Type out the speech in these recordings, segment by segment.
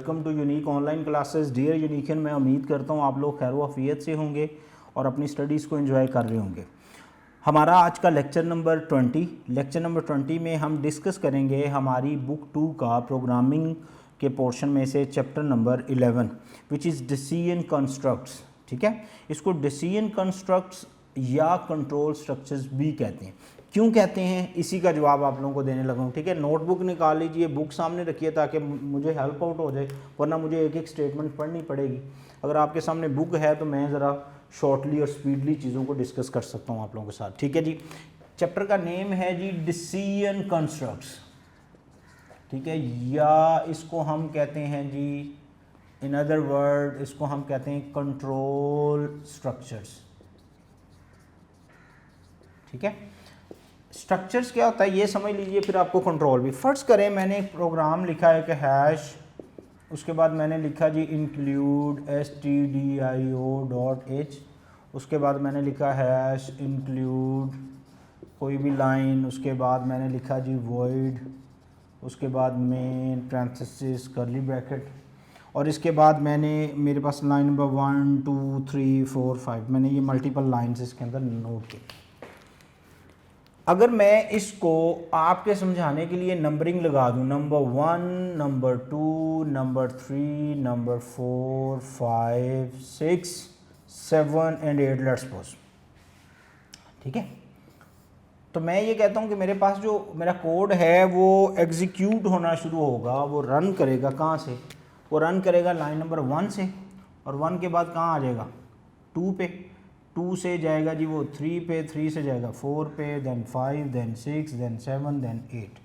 Welcome to unique online classes. Dear यूनिकन, मैं उम्मीद करता हूँ आप लोग खैर वफ़ियत से होंगे और अपनी स्टडीज़ को एंजॉय कर रहे होंगे। हमारा आज का लेक्चर नंबर 20 में हम डिस्कस करेंगे हमारी बुक 2 का प्रोग्रामिंग के पोर्शन में से chapter number 11 which is decision constructs. ठीक है, इसको डिसीजन कंस्ट्रक्ट्स या कंट्रोल स्ट्रक्चर्स भी कहते हैं। क्यों कहते हैं, इसी का जवाब आप लोगों को देने लगा हूँ। ठीक है, नोटबुक निकाल लीजिए, बुक सामने रखिए ताकि मुझे हेल्प आउट हो जाए, वरना मुझे एक एक स्टेटमेंट पढ़नी पड़ेगी। अगर आपके सामने बुक है तो मैं ज़रा शॉर्टली और स्पीडली चीज़ों को डिस्कस कर सकता हूँ आप लोगों के साथ। ठीक है जी, चैप्टर का नेम है जी डिसीजन कंस्ट्रक्ट्स। ठीक है, या इसको हम कहते हैं जी, इन अदर वर्ड इसको हम कहते हैं कंट्रोल स्ट्रक्चर्स। ठीक है, स्ट्रक्चर्स क्या होता है ये समझ लीजिए, फिर आपको कंट्रोल भी। फर्स्ट करें, मैंने एक प्रोग्राम लिखा है कि हैश, उसके बाद मैंने लिखा जी इंक्लूड stdio.h, उसके बाद मैंने लिखा हैश इंक्लूड कोई भी लाइन, उसके बाद मैंने लिखा जी वॉइड, उसके बाद मेन पैरेंथेसिस कर्ली ब्रैकेट, और इसके बाद मेरे पास लाइन नंबर 1 2 3 4 5 मैंने ये मल्टीपल लाइन्स इसके अंदर नोट की। अगर मैं इसको आपके समझाने के लिए नंबरिंग लगा दूं, number 1, number 2, number 3, number 4, 5, 6, 7 and 8 let's suppose. ठीक है, तो मैं ये कहता हूं कि मेरे पास जो मेरा कोड है वो एग्जीक्यूट होना शुरू होगा, वो रन करेगा। कहाँ से? वो रन करेगा लाइन नंबर 1 से, और 1 के बाद कहाँ आ जाएगा? 2 पे, 2 से जाएगा जी वो 3 पे, 3 से जाएगा 4 पे, देन 5, देन 6, देन 7, देन 8।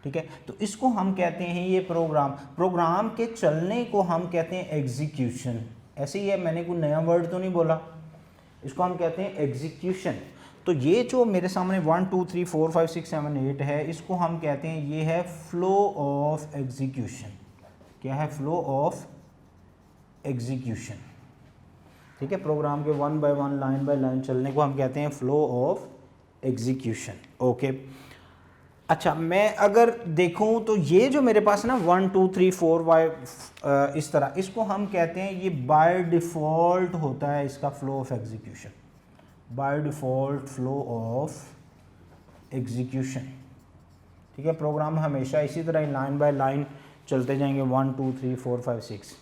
ठीक है, तो इसको हम कहते हैं ये प्रोग्राम के चलने को हम कहते हैं एग्जीक्यूशन। ऐसे ही है, मैंने कोई नया वर्ड तो नहीं बोला, इसको हम कहते हैं एग्जीक्यूशन। तो ये जो मेरे सामने 1 2 3 4 5 6 7 8 है, इसको हम कहते हैं ये है फ्लो ऑफ एग्जीक्यूशन। क्या है? Flow of execution. ठीक है, प्रोग्राम के 1 बाय 1 लाइन बाय लाइन चलने को हम कहते हैं फ्लो ऑफ एग्जीक्यूशन। ओके, अच्छा, मैं अगर देखूं तो ये जो मेरे पास ना 1 2 3 4 इस तरह, इसको हम कहते हैं ये बाय डिफ़ॉल्ट होता है इसका flow of execution, by default flow of execution. ठीक है, प्रोग्राम हमेशा इसी तरह लाइन बाय लाइन चलते जाएंगे 1 2 3 4 5 6।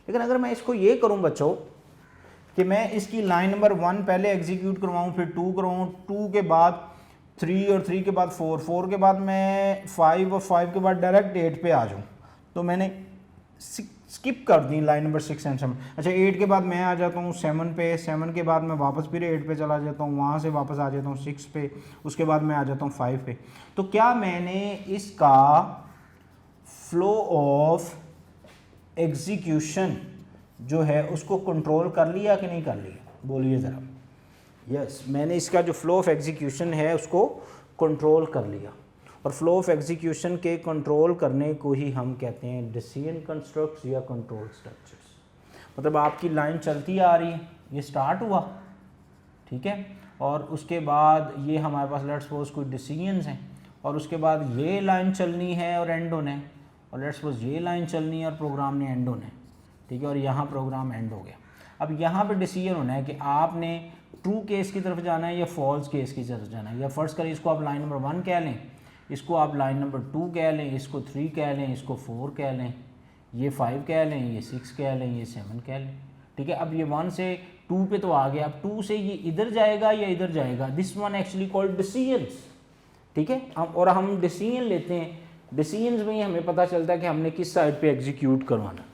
लेकिन अगर मैं इसको ये करूं बच्चों कि मैं इसकी लाइन नंबर 1 पहले एग्जीक्यूट करवाऊं, फिर 2 करवाऊं, 2 के बाद 3 और 3 के बाद 4, 4 के बाद मैं 5 और 5 के बाद डायरेक्ट 8 पे आ जाऊं, तो मैंने स्किप कर दी लाइन नंबर 6 एंड 7। अच्छा, 8 के बाद मैं आ जाता हूँ 7 पे, 7 के बाद मैं वापस फिर 8 पे चला जाता हूँ, वहाँ से वापस आ जाता हूँ 6 पे, उसके बाद मैं आ जाता हूँ 5 पे। तो क्या मैंने इसका फ्लो ऑफ एग्जीक्यूशन जो है उसको कंट्रोल कर लिया कि नहीं कर लिया? बोलिए ज़रा। यस, मैंने इसका जो फ्लो ऑफ एग्जीक्यूशन है उसको कंट्रोल कर लिया, और फ्लो ऑफ एग्जीक्यूशन के कंट्रोल करने को ही हम कहते हैं डिसीजन कंस्ट्रक्ट्स या कंट्रोल स्ट्रक्चर्स। मतलब आपकी लाइन चलती आ रही है, ये स्टार्ट हुआ, ठीक है, और उसके बाद ये हमारे पास लेट्स सपोज कोई डिसीजंस हैं, और उसके बाद ये लाइन चलनी है और एंड होना है, और लेट्स सपोज ये लाइन चलनी है और प्रोग्राम ने एंड होना है। ठीक है, और यहाँ प्रोग्राम एंड हो गया। अब यहाँ पे डिसीजन होना है कि आपने ट्रू केस की तरफ जाना है या फॉल्स केस की तरफ जाना है। या फर्स्ट करें, इसको आप लाइन नंबर 1 कह लें, इसको आप लाइन नंबर 2 कह लें, इसको 3 कह लें, इसको 4 कह लें, ये 5 कह लें, ये 6 कह लें, ये 7 कह लें। ठीक है, अब ये 1 से 2 पे तो आ गया, अब 2 से ये इधर जाएगा या इधर जाएगा, this one actually called decisions. ठीक है, और हम डिसीजन लेते हैं, डिसीजंस में ही हमें पता चलता है कि हमने किस साइड पे एग्जीक्यूट करवाना।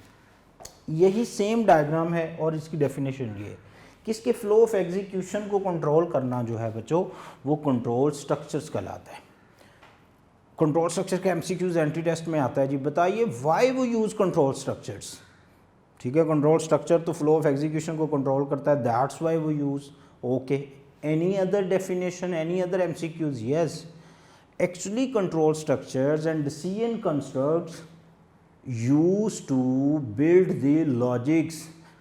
यही सेम डायग्राम है और इसकी डेफिनेशन ये है कि इसके फ्लो ऑफ एग्जीक्यूशन को कंट्रोल करना जो है बच्चों, वो कंट्रोल स्ट्रक्चर्स कहलाता है। कंट्रोल स्ट्रक्चर का एमसीक्यूज एंट्री टेस्ट में आता है जी। बताइए व्हाई वो यूज़ कंट्रोल स्ट्रक्चर्स। ठीक है, कंट्रोल स्ट्रक्चर तो फ्लो ऑफ एग्जीक्यूशन को कंट्रोल करता है, दैट्स व्हाई वो use. Okay, any other definition, any other MCQs? Yes, actually control structures and decision constructs used to build the logics।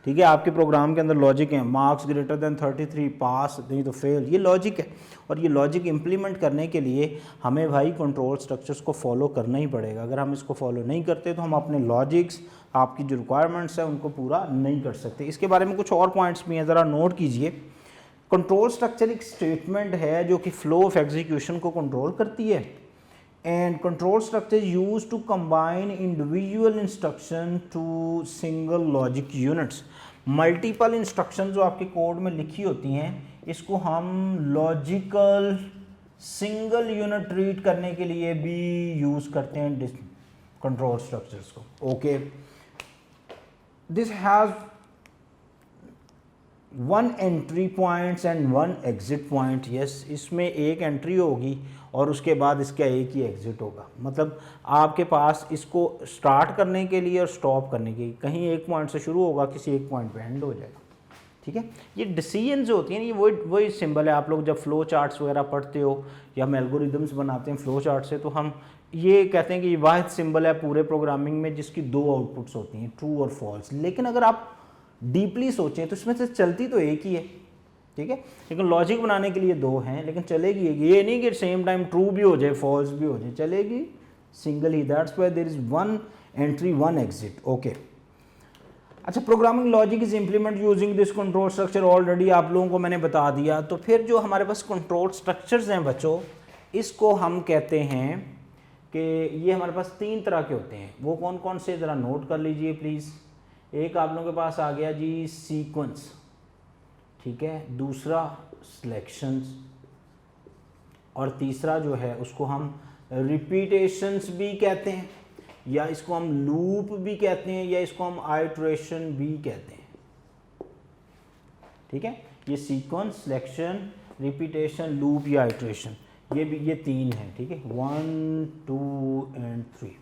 ठीक ठीक है, आपके प्रोग्राम के अंदर लॉजिक है, मार्क्स ग्रेटर देन 33 पास, नहीं तो फेल, ये लॉजिक है। और ये लॉजिक इम्प्लीमेंट करने के लिए हमें भाई कंट्रोल स्ट्रक्चर्स को फॉलो करना ही पड़ेगा। अगर हम इसको फॉलो नहीं करते तो हम अपने लॉजिक्स, आपकी जो रिक्वायरमेंट्स हैं उनको पूरा नहीं कर सकते। इसके बारे में कुछ और पॉइंट्स भी हैं, ज़रा नोट कीजिए। कंट्रोल स्ट्रक्चर एक स्टेटमेंट है जो कि फ्लो ऑफ एग्जीक्यूशन को कंट्रोल करती है। And control structure use to combine individual instruction to single logic units. Multiple instruction जो आपके कोड में लिखी होती हैं, इसको हम लॉजिकल सिंगल यूनिट ट्रीट करने के लिए भी यूज़ करते हैं कंट्रोल स्ट्रक्चर्स को। Okay, this has 1 entry points and 1 exit point. Yes, इसमें एक एंट्री होगी और उसके बाद इसका एक ही एग्जिट होगा। मतलब आपके पास इसको स्टार्ट करने के लिए और स्टॉप करने के लिए कहीं एक पॉइंट से शुरू होगा, किसी एक पॉइंट पे एंड हो जाएगा। ठीक है, ये डिसीजन जो होती है ना, ये वही सिंबल है। आप लोग जब फ्लो चार्ट्स वगैरह पढ़ते हो या हम एल्गोरिदम्स बनाते हैं फ्लो चार्ट से, तो हम ये कहते हैं कि ये वाहिद सिंबल है पूरे प्रोग्रामिंग में जिसकी 2 आउटपुट्स होती हैं, ट्रू और फॉल्स। लेकिन अगर आप डीपली सोचें तो इसमें से चलती तो एक ही है। ठीक है, लेकिन लॉजिक बनाने के लिए 2 हैं, लेकिन चलेगी एक। ये नहीं कि सेम टाइम ट्रू भी हो जाए फॉल्स भी हो जाए, चलेगी सिंगल ही। That's why there is 1 entry 1 exit. Okay, अच्छा, programming logic is implement using this control structure. Already आप लोगों को मैंने बता दिया। तो फिर जो हमारे पास कंट्रोल स्ट्रक्चर्स हैं बच्चों, इसको हम कहते हैं कि ये हमारे पास 3 तरह के होते हैं। वो कौन कौन से, ज़रा नोट कर लीजिए प्लीज़। एक आप लोगों के पास आ गया जी सीक्वेंस, ठीक है, दूसरा सिलेक्शंस, और तीसरा जो है उसको हम रिपीटेशंस भी कहते हैं, या इसको हम लूप भी कहते हैं, या इसको हम आइटरेशन भी कहते हैं। ठीक है, ये सीक्वेंस, सिलेक्शन, रिपीटेशन, लूप या आइटरेशन, ये 3 हैं। ठीक है, 1 2 एंड 3।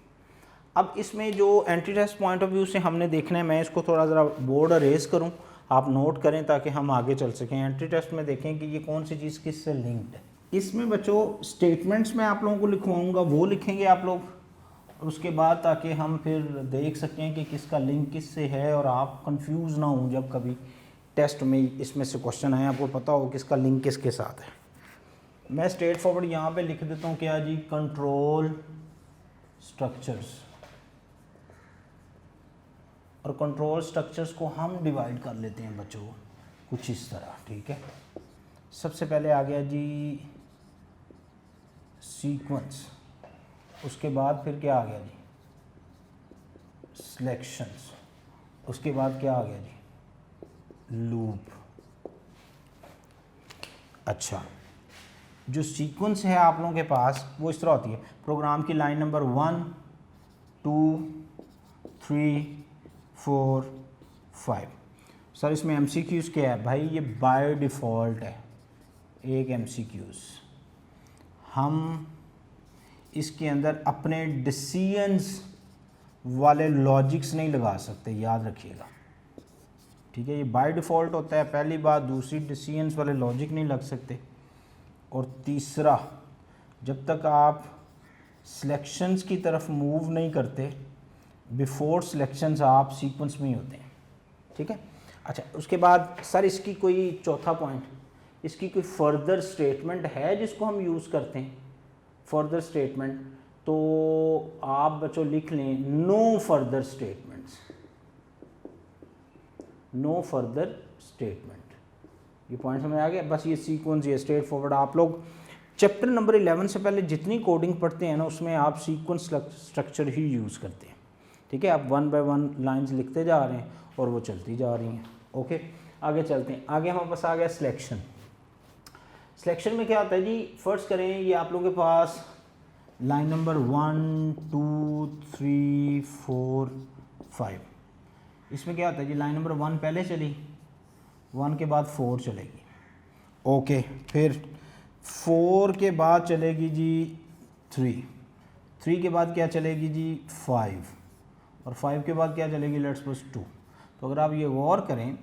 अब इसमें जो एंटी टेस्ट पॉइंट ऑफ व्यू से हमने देखना है, मैं इसको थोड़ा ज़रा बोर्ड अरेज करूं, आप नोट करें ताकि हम आगे चल सकें। एंटी टेस्ट में देखें कि ये कौन सी चीज़ किससे लिंक्ड है। इसमें बच्चों स्टेटमेंट्स में आप लोगों को लिखवाऊंगा, वो लिखेंगे आप लोग, और उसके बाद ताकि हम फिर देख सकें कि किसका लिंक किससे है और आप कंफ्यूज ना हों जब कभी टेस्ट में इसमें से क्वेश्चन आए, आपको पता हो किसका लिंक किसके साथ है। मैं स्ट्रेट फॉरवर्ड यहाँ पे लिख देता हूँ क्या जी, कंट्रोल स्ट्रक्चर्स। और कंट्रोल स्ट्रक्चर्स को हम डिवाइड कर लेते हैं बच्चों कुछ इस तरह। ठीक है, सबसे पहले आ गया जी सीक्वेंस, उसके बाद फिर क्या आ गया जी सिलेक्शंस, उसके बाद क्या आ गया जी लूप। अच्छा, जो सीक्वेंस है आप लोगों के पास वो इस तरह होती है। प्रोग्राम की लाइन नंबर 1 2 3 4 5। सर इसमें एमसीक्यूज़ क्या है भाई? ये बाय डिफ़ॉल्ट है एक एमसीक्यूज़। हम इसके अंदर अपने डिसीजंस वाले लॉजिक्स नहीं लगा सकते, याद रखिएगा। ठीक है, ये बाय डिफ़ॉल्ट होता है, पहली बात। दूसरी, डिसीजंस वाले लॉजिक नहीं लग सकते। और तीसरा, जब तक आप सिलेक्शंस की तरफ मूव नहीं करते, बिफोर सिलेक्शंस आप सीक्वेंस में ही होते हैं। ठीक है, अच्छा, उसके बाद सर इसकी कोई चौथा पॉइंट, इसकी कोई फर्दर स्टेटमेंट है जिसको हम यूज़ करते हैं? फर्दर स्टेटमेंट तो आप बच्चों लिख लें no further statements, no further statement. ये पॉइंट समझ आ गया? बस ये सीक्वेंस, ये स्ट्रेट फॉरवर्ड। आप लोग चैप्टर नंबर 11 से पहले जितनी कोडिंग पढ़ते हैं ना, उसमें आप सीक्वेंस स्ट्रक्चर ही यूज़ करते हैं। ठीक है, आप 1 बाय 1 लाइंस लिखते जा रहे हैं और वो चलती जा रही हैं। ओके, आगे चलते हैं। आगे हमारे पास आ गया सिलेक्शन। सिलेक्शन में क्या होता है जी? फर्स्ट करें, ये आप लोगों के पास लाइन नंबर 1 2 3 4 5। इसमें क्या होता है जी? लाइन नंबर 1 पहले चली, 1 के बाद 4 चलेगी। ओके, फिर 4 के बाद चलेगी जी 3 के बाद क्या चलेगी जी 5, और 5 के बाद क्या चलेगी? Let's suppose 2। तो अगर आप ये गौर करें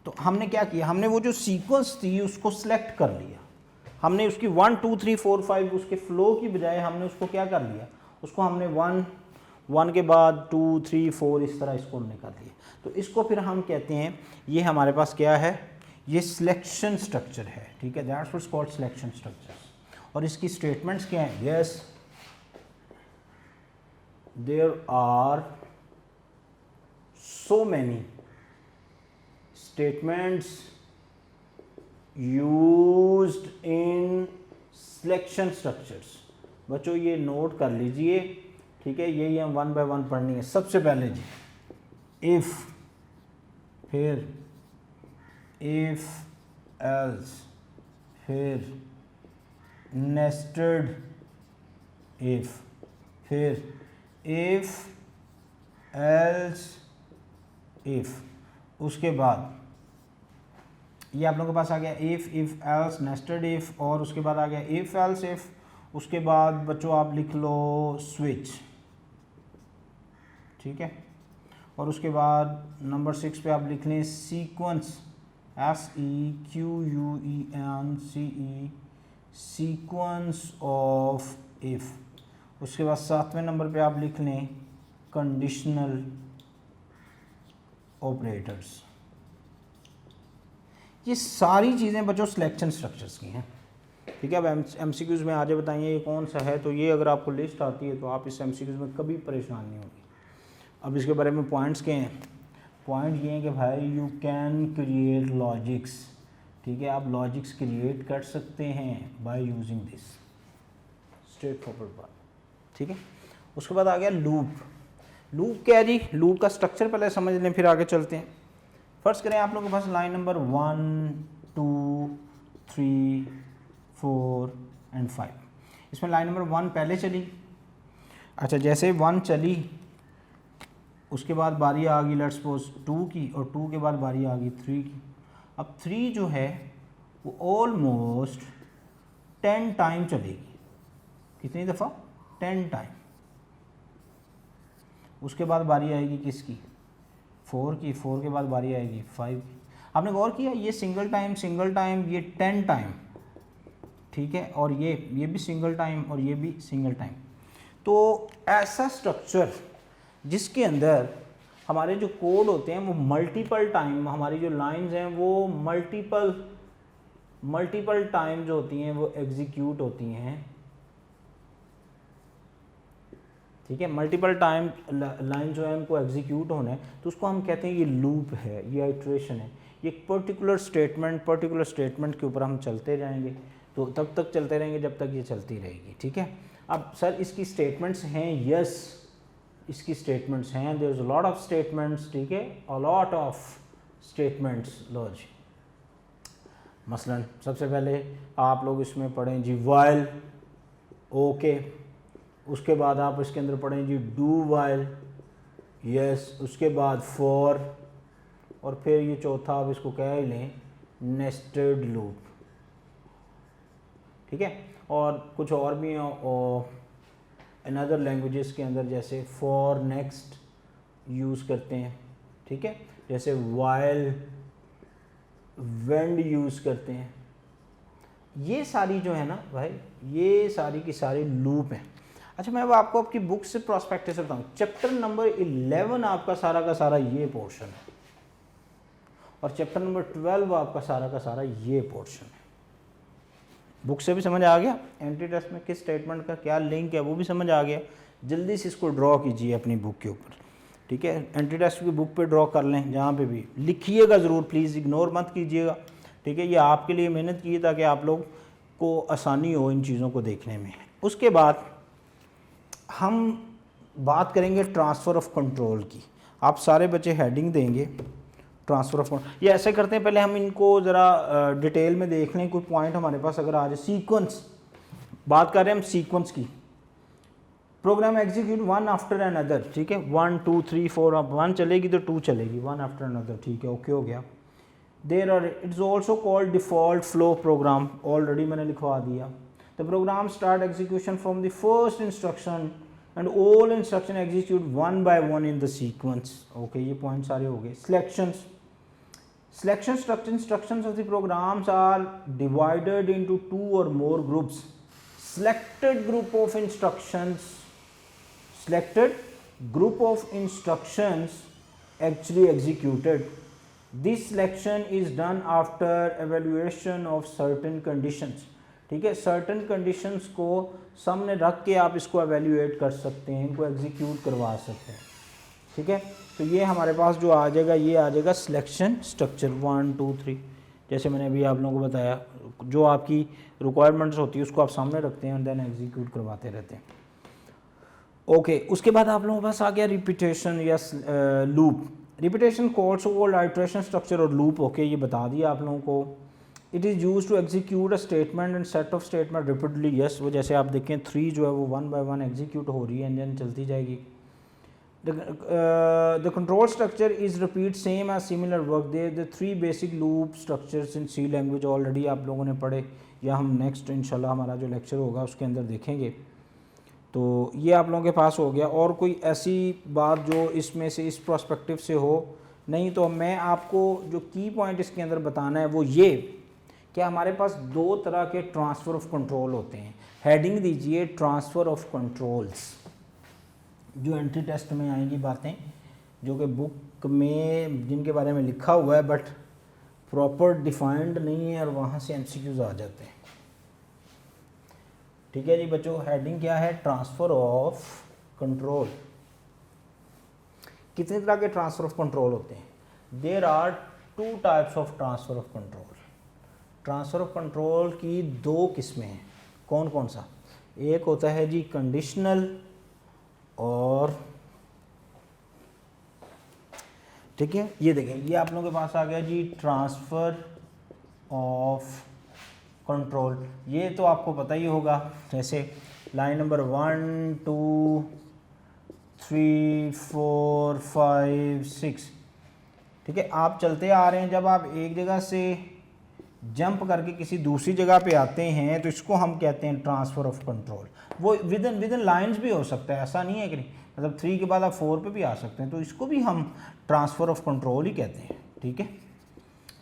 तो हमने क्या किया, हमने वो जो सीक्वेंस थी उसको सिलेक्ट कर लिया। हमने उसकी 1 2 3 4 5 उसके फ्लो की बजाय हमने उसको क्या कर लिया, उसको हमने 1 1 के बाद 2 3 4 इस तरह इसको निकाल दिए। तो इसको फिर हम कहते हैं, ये हमारे पास क्या है, ये सिलेक्शन स्ट्रक्चर है, ठीक है, that's what's called selection structure. और इसकी स्टेटमेंट्स क्या हैं, yes there are so many statements used in selection structures. बच्चों ये नोट कर लीजिए, ठीक है, यही हम 1 बाय 1 पढ़नी है। सबसे पहले जी इफ, फिर इफ एल्स, फिर नेस्टेड इफ, फिर इफ एल्स इफ, उसके बाद ये आप लोगों के पास आ गया इफ एल्स नेस्टेड इफ, और उसके बाद आ गया इफ एल्स इफ। उसके बाद बच्चों आप लिख लो स्विच, ठीक है, और उसके बाद नंबर 6 पे आप लिख लें sequence, SEQUENCE, sequence of if. उसके बाद 7वें नंबर पे आप लिख लें कंडीशनल ऑपरेटर्स। ये सारी चीज़ें बच्चों सिलेक्शन स्ट्रक्चर्स की हैं, ठीक है। अब MCQs में आगे बताइए ये कौन सा है, तो ये अगर आपको लिस्ट आती है तो आप इस MCQs में कभी परेशान नहीं होगी। अब इसके बारे में पॉइंट्स क्या हैं, पॉइंट ये हैं कि भाई यू कैन क्रिएट लॉजिक्स, ठीक है, आप लॉजिक्स क्रिएट कर सकते हैं by using this, straight forward बात, ठीक है। उसके बाद आ गया लूप। लूप क्या है जी, लूप का स्ट्रक्चर पहले समझ लें फिर आगे चलते हैं। फर्स्ट करें आप लोगों के पास लाइन नंबर 1 2 3 4 एंड 5। इसमें लाइन नंबर 1 पहले चली, अच्छा जैसे 1 चली उसके बाद बारी आ गई लेट्स सपोज 2 की, और 2 के बाद बारी आ गई 3 की। अब 3 जो है वो ऑलमोस्ट 10 टाइम चलेगी, कितनी दफ़ा, 10 टाइम। उसके बाद बारी आएगी किसकी, 4 की, 4 के बाद बारी आएगी 5 की। आपने गौर किया ये सिंगल टाइम, ये 10 टाइम, ठीक है, और ये भी सिंगल टाइम और ये भी सिंगल टाइम। तो ऐसा स्ट्रक्चर जिसके अंदर हमारे जो कोड होते हैं वो मल्टीपल टाइम, हमारी जो लाइंस हैं वो मल्टीपल टाइम जो होती हैं वो एग्जीक्यूट होती हैं, ठीक है, मल्टीपल टाइम लाइन जो है उनको एग्जीक्यूट होना है, तो उसको हम कहते हैं ये लूप है, ये आइट्रेशन है। ये एक पर्टिकुलर स्टेटमेंट के ऊपर हम चलते जाएंगे, तो तब तक चलते रहेंगे जब तक ये चलती रहेगी, ठीक है। अब सर इसकी स्टेटमेंट्स हैं, यस इसकी स्टेटमेंट्स हैं, there is a lot of statements, ठीक है, अ लॉट ऑफ स्टेटमेंट्स। लो जी मसलन सबसे पहले आप लोग इसमें पढ़ें जी वाइल, ओके, उसके बाद आप इसके अंदर पढ़ें जी डू वाइल, यस, उसके बाद फॉर, और फिर ये चौथा आप इसको कह ही लें नेस्टेड लूप, ठीक है। और कुछ और भी हैं इन अदर लैंग्वेजेस के अंदर, जैसे फॉर नेक्स्ट यूज़ करते हैं, ठीक है, जैसे वाइल वेंड यूज़ करते हैं। ये सारी जो है ना भाई, ये सारी की सारी लूप हैं। अच्छा मैं अब आपको आपकी बुक से प्रोस्पेक्टिव से बताऊँ, चैप्टर नंबर 11 आपका सारा का सारा ये पोर्शन है, और चैप्टर नंबर 12 आपका सारा का सारा ये पोर्शन है। बुक से भी समझ आ गया, एंट्री टेस्ट में किस स्टेटमेंट का क्या लिंक है वो भी समझ आ गया। जल्दी से इसको ड्रॉ कीजिए अपनी बुक के ऊपर, ठीक है, एंट्री टेस्ट की बुक पे ड्रॉ कर लें, जहाँ पे भी लिखिएगा ज़रूर, प्लीज़ इग्नोर मत कीजिएगा, ठीक है। ये आपके लिए मेहनत की है ताकि आप लोग को आसानी हो इन चीज़ों को देखने में। उसके बाद हम बात करेंगे ट्रांसफ़र ऑफ कंट्रोल की। आप सारे बच्चे हेडिंग देंगे ट्रांसफ़र ऑफ कंट्रोल। ये ऐसे करते हैं, पहले हम इनको ज़रा डिटेल में देख लें, कोई पॉइंट हमारे पास अगर आ जाए। सीक्वेंस, बात कर रहे हैं हम सीक्वेंस की। Program execute one after another, ठीक है, 1 2 3 4, अब 1 चलेगी तो 2 चलेगी, 1 आफ्टर अनदर, ठीक है, ओके हो गया। There are, it's also called default flow program, already मैंने लिखवा दिया। The program start execution from the first instruction and all instruction execute one by one in the sequence, okay, ये point सारे हो गए। Selections, selection structure instructions of the programs are divided into 2 or more groups. Selected group of instructions group of instructions actually executed. This selection is done after evaluation of certain conditions. ठीक है, certain conditions को सामने रख के आप इसको evaluate कर सकते हैं, इनको execute करवा सकते हैं. ठीक है, तो ये हमारे पास जो आ जाएगा, ये आ जाएगा सिलेक्शन स्ट्रक्चर 1 2 3. जैसे मैंने अभी आप लोगों को बताया, जो आपकी रिक्वायरमेंट्स होती है उसको आप सामने रखते हैं और देन एग्जीक्यूट करवाते रहते हैं. ओके, उसके बाद आप लोगों के पास आ गया रिपीटेशन या loop. Repetition codes old iteration structure और लूप. ओके, ये बता दिया आप लोगों को. It is use to execute a statement and set of statement repeatedly. Yes, वो जैसे आप देखें 3 जो है वो 1 बाय 1 एग्जीक्यूट हो रही है, इंजन चलती जाएगी. The control structure is repeat same as similar work. There the 3 basic loop structures in C language already आप लोगों ने पढ़े, या हम नेक्स्ट इंशाल्लाह हमारा जो लेक्चर होगा उसके अंदर देखेंगे. तो ये आप लोगों के पास हो गया. और कोई ऐसी बात जो इसमें से इस प्रोस्पेक्टिव से हो नहीं, तो मैं आपको जो की पॉइंट इसके अंदर बताना है वो ये कि हमारे पास 2 तरह के ट्रांसफ़र ऑफ कंट्रोल होते हैं. हेडिंग दीजिए ट्रांसफ़र ऑफ कंट्रोल्स, जो एंट्री टेस्ट में आएंगी बातें, जो कि बुक में जिनके बारे में लिखा हुआ है बट प्रॉपर डिफाइंड नहीं है और वहाँ से एमसीक्यूज आ जाते हैं. ठीक है जी बच्चों, हेडिंग क्या है? Transfer of control. कितने तरह के ट्रांसफ़र ऑफ कंट्रोल होते हैं? There are 2 types of transfer of control. Transfer of control की 2 किस्में हैं. कौन कौन सा? एक होता है जी कंडीशनल, और ठीक है, ये देखें, ये आप लोगों के पास आ गया जी ट्रांसफ़र ऑफ कंट्रोल. ये तो आपको पता ही होगा, जैसे लाइन नंबर 1 2 3 4 5 6. ठीक है, आप चलते आ रहे हैं, जब आप एक जगह से जंप करके किसी दूसरी जगह पे आते हैं तो इसको हम कहते हैं ट्रांसफ़र ऑफ कंट्रोल. वो विद इन लाइन्स भी हो सकता है, ऐसा नहीं है कि नहीं, मतलब 3 के बाद आप 4 पे भी आ सकते हैं, तो इसको भी हम ट्रांसफ़र ऑफ कंट्रोल ही कहते हैं. ठीक है,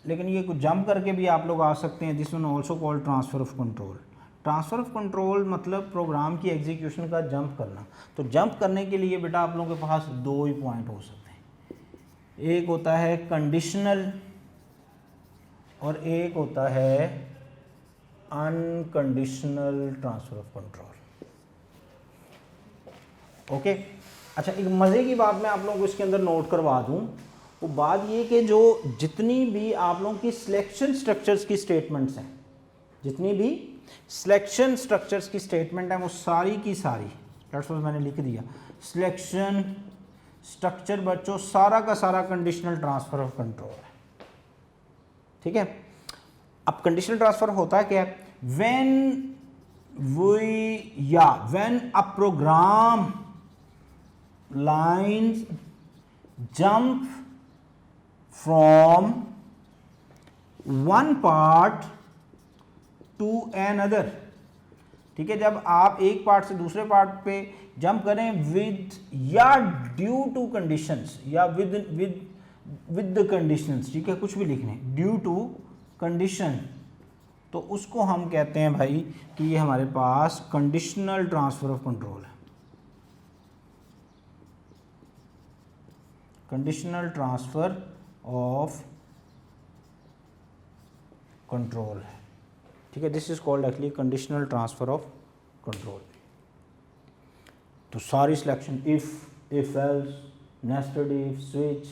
लेकिन ये कुछ जंप करके भी आप लोग आ सकते हैं. This one also called transfer of control. Transfer of control मतलब प्रोग्राम की एग्जीक्यूशन का जंप करना. तो जंप करने के लिए बेटा आप लोगों के पास 2 ही पॉइंट हो सकते हैं. एक होता है कंडीशनल और एक होता है unconditional transfer of control. Okay, अच्छा, एक मज़े की बात मैं आप लोगों को इसके अंदर नोट करवा दूं. वो बात ये कि जो जितनी भी आप लोगों की सिलेक्शन स्ट्रक्चर्स की स्टेटमेंट्स हैं, जितनी भी सिलेक्शन स्ट्रक्चर्स की स्टेटमेंट हैं, वो सारी की सारी, डेट्स व्हाट मैंने लिख दिया, सिलेक्शन स्ट्रक्चर बच्चों सारा का सारा कंडीशनल ट्रांसफ़र ऑफ कंट्रोल है. ठीक है, अब कंडीशनल ट्रांसफ़र होता है क्या? When a program lines jump from one part to another. ठीक है, जब आप एक पार्ट से दूसरे पार्ट पे जंप करें विद या ड्यू टू कंडीशंस या विद द कंडीशंस, ठीक है, कुछ भी लिखने, ड्यू टू कंडीशन, तो उसको हम कहते हैं भाई कि ये हमारे पास कंडीशनल ट्रांसफ़र ऑफ कंट्रोल है. कंडीशनल ट्रांसफ़र ऑफ कंट्रोल है. ठीक है, this is called actually conditional transfer of control. तो सारी selection if else, nested if, switch,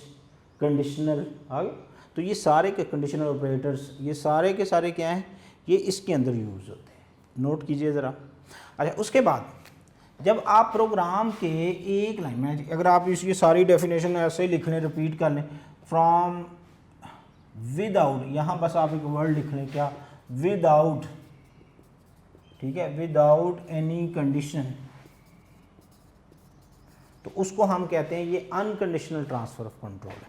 conditional आ गए. तो ये सारे के कंडीशनल ऑपरेटर्स, ये सारे के सारे क्या हैं, ये इसके अंदर यूज़ होते हैं. नोट कीजिए ज़रा. अच्छा, उसके बाद जब आप प्रोग्राम के एक लाइन में, अगर आप इसकी सारी डेफिनेशन ऐसे ही लिख लें, रिपीट कर लें, फ्रॉम विदाउट, यहाँ बस आप एक वर्ड लिख लें, क्या? विदाउट. ठीक है, विदाउट एनी कंडीशन, तो उसको हम कहते हैं ये अनकंडीशनल ट्रांसफ़र ऑफ कंट्रोल है.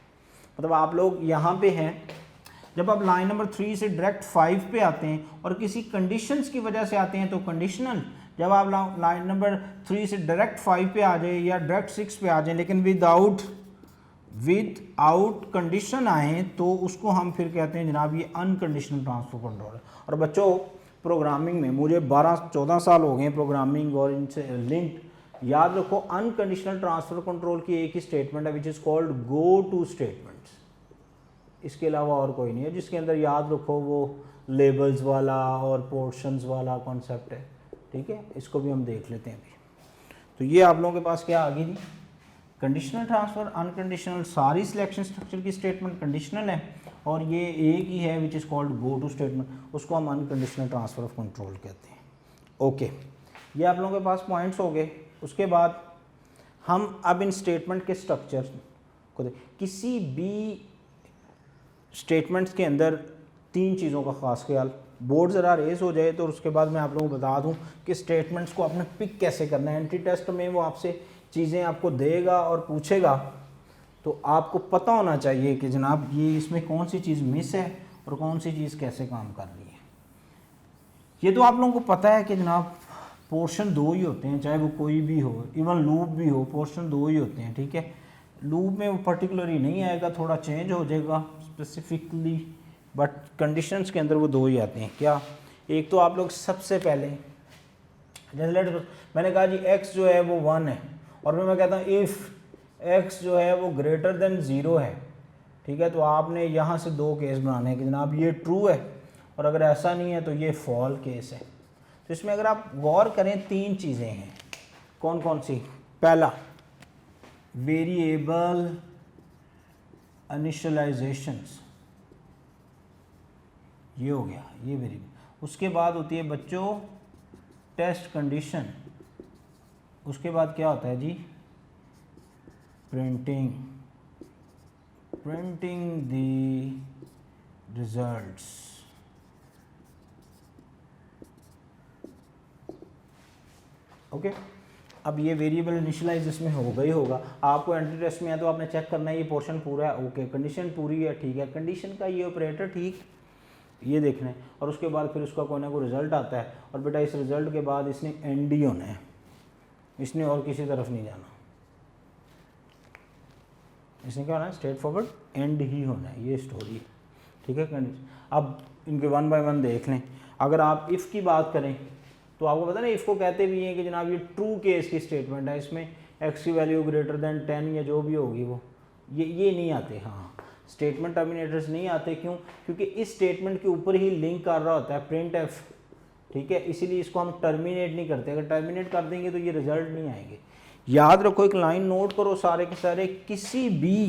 मतलब आप लोग यहाँ पे हैं, जब आप लाइन नंबर 3 से डायरेक्ट 5 पे आते हैं और किसी कंडीशंस की वजह से आते हैं तो कंडीशनल. जब आप लाइन नंबर 3 से डायरेक्ट 5 पे आ जाए या डायरेक्ट 6 पे आ जाए, लेकिन विदाउट कंडीशन आए, तो उसको हम फिर कहते हैं जनाब ये अनकंडीशनल ट्रांसफ़र कंट्रोल है. और बच्चों प्रोग्रामिंग में मुझे 12-14 साल हो गए प्रोग्रामिंग और इनसे लिंक्ड याद रखो अनकंडीशनल ट्रांसफर कंट्रोल की एक ही स्टेटमेंट है which is called go two statements, इसके अलावा और कोई नहीं है, जिसके अंदर याद रखो वो लेबल्स वाला और पोर्शंस वाला कॉन्सेप्ट है, ठीक है। इसको भी हम देख लेते हैं अभी। तो ये आप लोगों के पास क्या आ गई जी, कंडीशनल ट्रांसफ़र, अनकंडीशनल, सारी सिलेक्शन स्ट्रक्चर की स्टेटमेंट कंडीशनल है और ये एक ही है which is called go to statement, उसको हम अनकंडीशनल ट्रांसफ़र ऑफ कंट्रोल कहते हैं। ओके, ये आप लोगों के पास पॉइंट्स हो गए। उसके बाद हम अब इन स्टेटमेंट के स्ट्रक्चर को किसी भी स्टेटमेंट्स के अंदर तीन चीज़ों का ख़ास ख्याल, बोर्ड ज़रा रेस हो जाए तो उसके बाद मैं आप लोगों को बता दूं कि स्टेटमेंट्स को आपने पिक कैसे करना है। एंट्री टेस्ट में वो आपसे चीज़ें आपको देगा और पूछेगा, तो आपको पता होना चाहिए कि जनाब ये इसमें कौन सी चीज़ मिस है और कौन सी चीज़ कैसे काम कर रही है। ये तो आप लोगों को पता है कि जनाब पोर्शन दो ही होते हैं, चाहे वो कोई भी हो, इवन लूप भी हो, पोर्शन दो ही होते हैं, ठीक है। लूप में वो पर्टिकुलरली नहीं आएगा, थोड़ा चेंज हो जाएगा स्पेसिफिकली, बट कंडीशंस के अंदर वो दो ही आते हैं। क्या? एक तो आप लोग सबसे पहले जैसे मैंने कहा जी x जो है वो 1 है और फिर मैं कहता हूँ इफ़ x जो है वो ग्रेटर देन 0 है, ठीक है। तो आपने यहाँ से दो केस बनाने हैं कि जनाब ये ट्रू है और अगर ऐसा नहीं है तो ये फॉल केस है। तो इसमें अगर आप गौर करें तीन चीज़ें हैं, कौन कौन सी? पहला वेरिएबल इनिशियलाइजेशंस, ये हो गया, ये वेरिएबल। उसके बाद होती है बच्चों टेस्ट कंडीशन, उसके बाद क्या होता है जी प्रिंटिंग द रिजल्ट्स। ओके, अब ये वेरिएबल इनिशियलाइज इसमें होगा ही होगा। आपको एंट्री टेस्ट में है तो आपने चेक करना है ये पोर्शन पूरा है, ओके, कंडीशन पूरी है, ठीक है, कंडीशन का ये ऑपरेटर ठीक, ये देखना है। और उसके बाद फिर उसका कोई ना कोई रिजल्ट आता है और बेटा इस रिजल्ट के बाद इसने एंड ही होना है, इसने और किसी तरफ नहीं जाना, इसने क्या होना है, स्ट्रेट फॉरवर्ड एंड ही होना है, ये स्टोरी है, ठीक है। कंडीशन अब इनके वन बाय वन देख लें। अगर आप इफ़ की बात करें तो आपको पता ना इफ़ को कहते भी हैं कि जनाब ये ट्रू केस की स्टेटमेंट है, इसमें x की वैल्यू ग्रेटर देन 10 या जो भी होगी वो ये नहीं आते। हाँ, स्टेटमेंट टर्मिनेटर्स नहीं आते, क्यों? क्योंकि इस स्टेटमेंट के ऊपर ही लिंक कर रहा होता है प्रिंट एफ, ठीक है, इसीलिए इसको हम टर्मिनेट नहीं करते। अगर टर्मिनेट कर देंगे तो ये रिजल्ट नहीं आएंगे। याद रखो, एक लाइन नोट करो सारे के सारे, किसी भी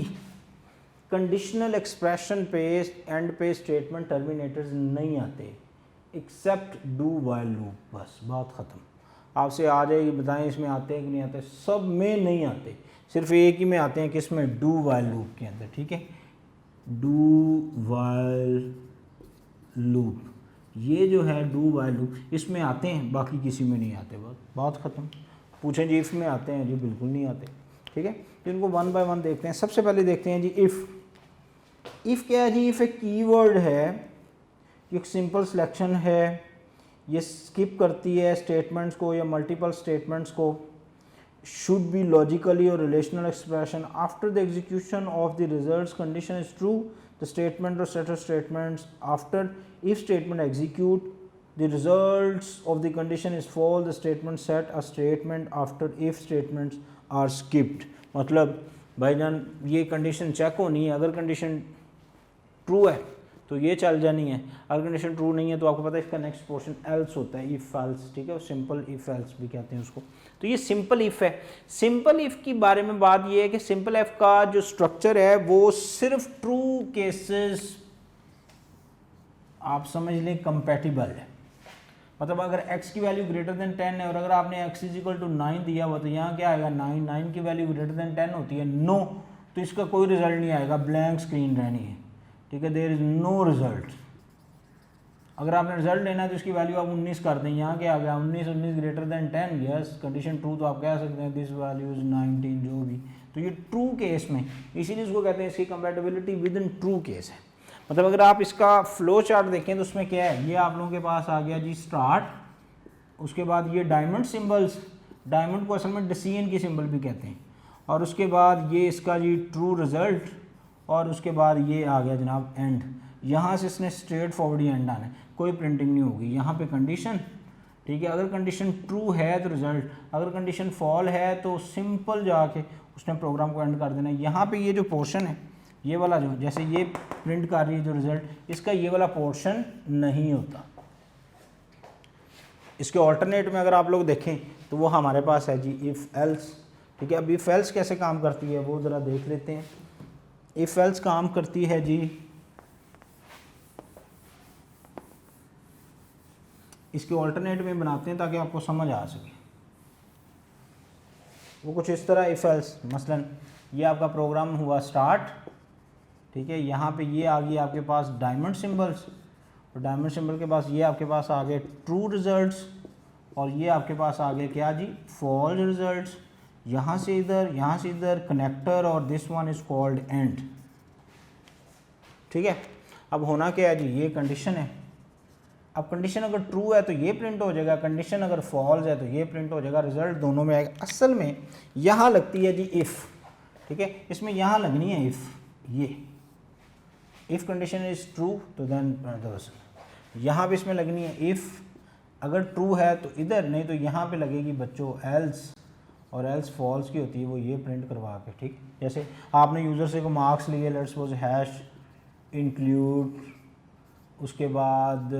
कंडीशनल एक्सप्रेशन पे एंड पे स्टेटमेंट टर्मिनेटर्स नहीं आते एक्सेप्ट डू वाइल लूप, बस बात ख़त्म। आपसे आ जाएगी बताएं इसमें आते हैं कि नहीं आते, सब में नहीं आते, सिर्फ एक ही में आते हैं, किस में? डू वाइल लूप के अंदर, ठीक है, डू वाइल लूप, ये जो है डू वाइल लूप इसमें आते हैं, बाकी किसी में नहीं आते, बस बात ख़त्म। पूछें जी इफ़ में आते हैं जी, बिल्कुल नहीं आते, ठीक है। तो इनको वन बाय वन देखते हैं। सबसे पहले देखते हैं जी इफ़। इफ़ क्या है जी? इफ़ एक कीवर्ड है, एक सिंपल सिलेक्शन है, ये स्किप करती है स्टेटमेंट्स को या मल्टीपल स्टेटमेंट्स को। शुड बी लॉजिकली और relational expression after the execution of the results condition is true the statement और set of statements after if statement execute the results of the condition is false the statement set a statement after if statements are skipped. मतलब भाईजान ये condition check होनी है, अगर condition true है तो ये चल जानी है, अगर कंडीशन ट्रू नहीं है तो आपको पता है इसका नेक्स्ट पोर्शन एल्स होता है, इफ एल्स, ठीक है, सिंपल इफ एल्स भी कहते हैं उसको। तो ये सिंपल इफ है। सिंपल इफ की बारे में बात ये है कि सिंपल इफ का जो स्ट्रक्चर है वो सिर्फ ट्रू केसेस आप समझ लें कंपैटिबल है। मतलब अगर x की वैल्यू ग्रेटर देन 10 है और अगर आपने x इक्वल टू 9 दिया हुआ तो यहाँ क्या आएगा, 9 की वैल्यू ग्रेटर देन 10 होती है, नो, तो इसका कोई रिजल्ट नहीं आएगा, ब्लैंक स्क्रीन रहनी है, ठीक है, देयर इज़ नो रिजल्ट। अगर आपने रिजल्ट लेना है तो इसकी वैल्यू आप 19 कर दें, यहाँ क्या आ गया 19 greater than 10, yes, condition true, तो आप कह सकते हैं दिस वैल्यू इज 19 जो भी। तो ये ट्रू केस में, इसीलिए इसको कहते हैं इसकी compatibility with in true case है। मतलब अगर आप इसका फ्लो चार्ट देखें तो उसमें क्या है, ये आप लोगों के पास आ गया जी स्टार्ट, उसके बाद ये डायमंड सिंबल्स, डायमंड को असल में डिसीजन की सिंबल भी कहते हैं, और उसके बाद ये इसका जी ट्रू रिजल्ट, और उसके बाद ये आ गया जनाब एंड। यहाँ से इसने स्ट्रेट फॉरवर्ड ही एंड आना है, कोई प्रिंटिंग नहीं होगी। यहाँ पे कंडीशन, ठीक है। अगर कंडीशन ट्रू है तो रिजल्ट, अगर कंडीशन फॉल है तो सिंपल जाके उसने प्रोग्राम को एंड कर देना है। यहाँ पे ये जो पोर्शन है, ये वाला जो जैसे ये प्रिंट कर रही है जो रिजल्ट, इसका ये वाला पोर्शन नहीं होता। इसके ऑल्टरनेट में अगर आप लोग देखें तो वो हमारे पास है जी इफ़ एल्स। ठीक है, अब इफ़ एल्स कैसे काम करती है वो ज़रा देख लेते हैं। इफ़ एल्स काम करती है जी, इसके ऑल्टरनेट में बनाते हैं ताकि आपको समझ आ सके। वो कुछ इस तरह इफ़ एल्स, मसलन ये आपका प्रोग्राम हुआ स्टार्ट, ठीक है, यहाँ पे ये आ गई आपके पास डायमंड सिंबल्स, और डायमंड सिंबल के पास ये आपके पास आ गए ट्रू रिजल्ट्स, और ये आपके पास आ गए क्या जी, फॉल्स रिजल्ट्स। यहाँ से इधर कनेक्टर, और this one is called and. ठीक है, अब होना क्या है जी, ये कंडीशन है। अब कंडीशन अगर ट्रू है तो ये प्रिंट हो जाएगा, कंडीशन अगर फॉल्स है तो ये प्रिंट हो जाएगा, रिजल्ट दोनों में आएगा। असल में यहाँ लगती है जी इफ़, ठीक है, इसमें यहाँ लगनी है इफ़, ये इफ़ कंडीशन इज़ ट्रू तो देन यहाँ पे इसमें लगनी है इफ़, अगर ट्रू है तो इधर, नहीं तो यहाँ पे लगेगी बच्चों एल्स, और एल्स फॉल्स की होती है वो ये प्रिंट करवा के। ठीक, जैसे आपने यूज़र से को मार्क्स लिए, लेट्स सपोज हैश इंक्लूड, उसके बाद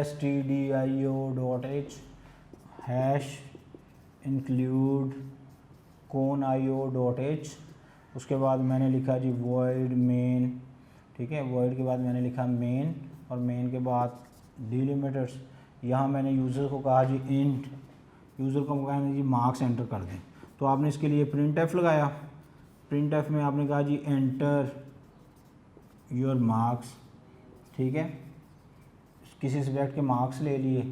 stdio.h हैश इंक्लूड conio.h, उसके बाद मैंने लिखा जी void main। ठीक है, void के बाद मैंने लिखा main, और main के बाद डिलिमिटर्स। यहाँ मैंने यूज़र को कहा जी इंट, यूज़र को कहा जी मार्क्स एंटर कर दें, तो आपने इसके लिए प्रिंट एफ लगाया। प्रिंट एफ में आपने कहा जी एंटर योर मार्क्स। ठीक है, किसी सब्जेक्ट के मार्क्स ले लिए,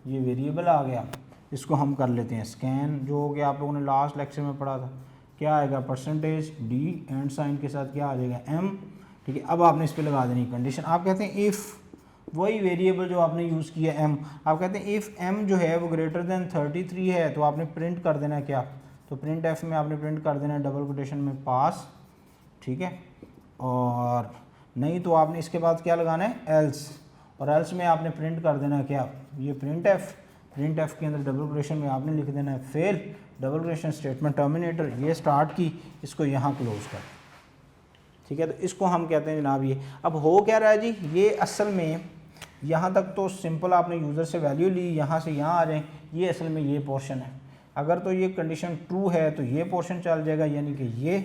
ये वेरिएबल आ गया। इसको हम कर लेते हैं स्कैन, जो हो गया आप लोगों ने लास्ट लेक्चर में पढ़ा था, क्या आएगा परसेंटेज डी, एंड साइन के साथ क्या आ जाएगा एम। ठीक है, अब आपने इस पर लगा देनी कंडीशन। आप कहते हैं इफ़, वही वेरिएबल जो आपने यूज़ किया एम, आप कहते हैं इफ़ एम जो है वो ग्रेटर देन 33 है, तो आपने प्रिंट कर देना है क्या, तो प्रिंट एफ में आपने प्रिंट कर देना है डबल कोटेशन में पास। ठीक है, और नहीं तो आपने इसके बाद क्या लगाना है एल्स, और एल्स में आपने प्रिंट कर देना है क्या, ये प्रिंट एफ के अंदर डबल कोटेशन में आपने लिख देना है fail, double quotation statement terminator, ये स्टार्ट की, इसको यहाँ क्लोज कर। ठीक है, तो इसको हम कहते हैं जनाब ये। अब हो क्या रहा है जी, ये असल में यहाँ तक तो सिंपल आपने यूज़र से वैल्यू ली, यहाँ से यहाँ आ जाए, ये असल में ये पोर्शन है। अगर तो ये कंडीशन ट्रू है तो ये पोर्शन चल जाएगा, यानी कि ये,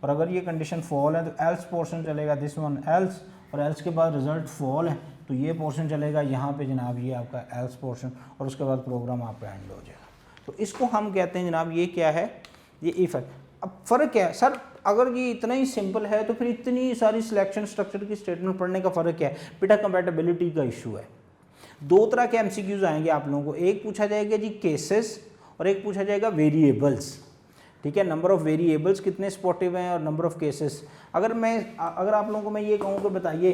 और अगर ये कंडीशन फॉल है तो एल्स पोर्शन चलेगा, दिस वन एल्स, और एल्स के बाद रिजल्ट फॉल है तो ये पोर्शन चलेगा यहाँ पे जनाब, ये आपका एल्स पोर्शन, और उसके बाद प्रोग्राम आपका एंड हो जाएगा। तो इसको हम कहते हैं जनाब, ये क्या है, ये इफ है। अब फ़र्क क्या है सर, अगर ये इतना ही सिंपल है तो फिर इतनी सारी सिलेक्शन स्ट्रक्चर की स्टेटमेंट पढ़ने का फ़र्क क्या है। बेटा कंपैटिबिलिटी का इशू है। दो तरह के एमसीक्यूज आएंगे आप लोगों को, एक पूछा जाएगा जी केसेस, और एक पूछा जाएगा वेरिएबल्स। ठीक है, नंबर ऑफ़ वेरिएबल्स कितने स्पॉटिव हैं और नंबर ऑफ़ केसेस। अगर आप लोगों को मैं ये कहूँ कि बताइए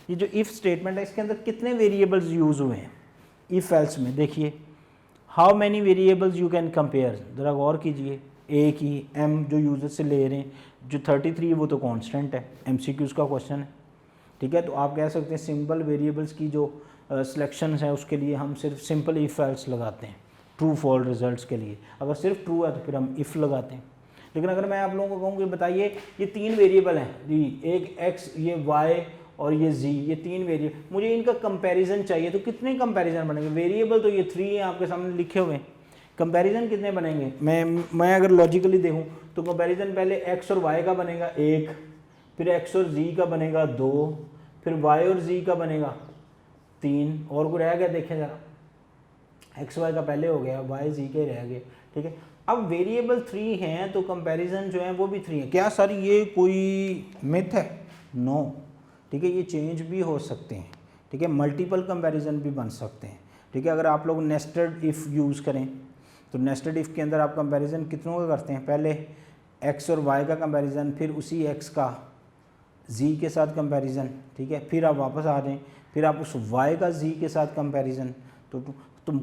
ये जो इफ़ स्टेटमेंट है इसके अंदर कितने वेरिएबल्स यूज़ हुए हैं इफ़ एल्स में, देखिए how many variables you can compare, ज़रा गौर कीजिए। एक ही एम जो यूज़र से ले रहे हैं, जो 33 वो तो कांस्टेंट है, एमसीक्यूज़ का क्वेश्चन है। ठीक है, तो आप कह सकते हैं सिंपल वेरिएबल्स की जो सिलेक्शंस है उसके लिए हम सिर्फ सिंपल इफ़ एल्स लगाते हैं ट्रू फॉल्स रिजल्ट्स के लिए। अगर सिर्फ ट्रू है तो फिर हम इफ़ लगाते हैं। लेकिन अगर मैं आप लोगों को कहूँ कि बताइए ये तीन वेरिएबल हैं जी, एक एक्स, ये वाई और ये जी, ये तीन वेरिएबल, मुझे इनका कंपैरिजन चाहिए, तो कितने कंपैरिजन बनेंगे। वेरिएबल तो ये 3 हैं आपके सामने लिखे हुए हैं, कंपैरिजन कितने बनेंगे। मैं अगर लॉजिकली देखूँ तो कंपैरिजन पहले एक्स और वाई का बनेगा 1, फिर एक्स और जी का बनेगा 2, फिर वाई और जी का बनेगा 3, और कोई रह गया देखें ज़रा, एक्स वाई का पहले हो गया, वाई जी के रह गए। ठीक है, अब वेरिएबल 3 हैं तो कंपैरिजन जो है वो भी 3 है। क्या सर ये कोई मिथ है? नो। ठीक है, ये चेंज भी हो सकते हैं। ठीक है, मल्टीपल कंपैरिजन भी बन सकते हैं। ठीक है, अगर आप लोग नेस्टेड इफ़ यूज़ करें तो नेस्टेड इफ़ के अंदर आप कंपैरिजन कितनों का करते हैं, पहले एक्स और वाई का कंपैरिजन, फिर उसी एक्स का जी के साथ कंपैरिजन। ठीक है, फिर आप वापस आ जाएं, फिर आप उस वाई का जी के साथ कंपैरिजन, तो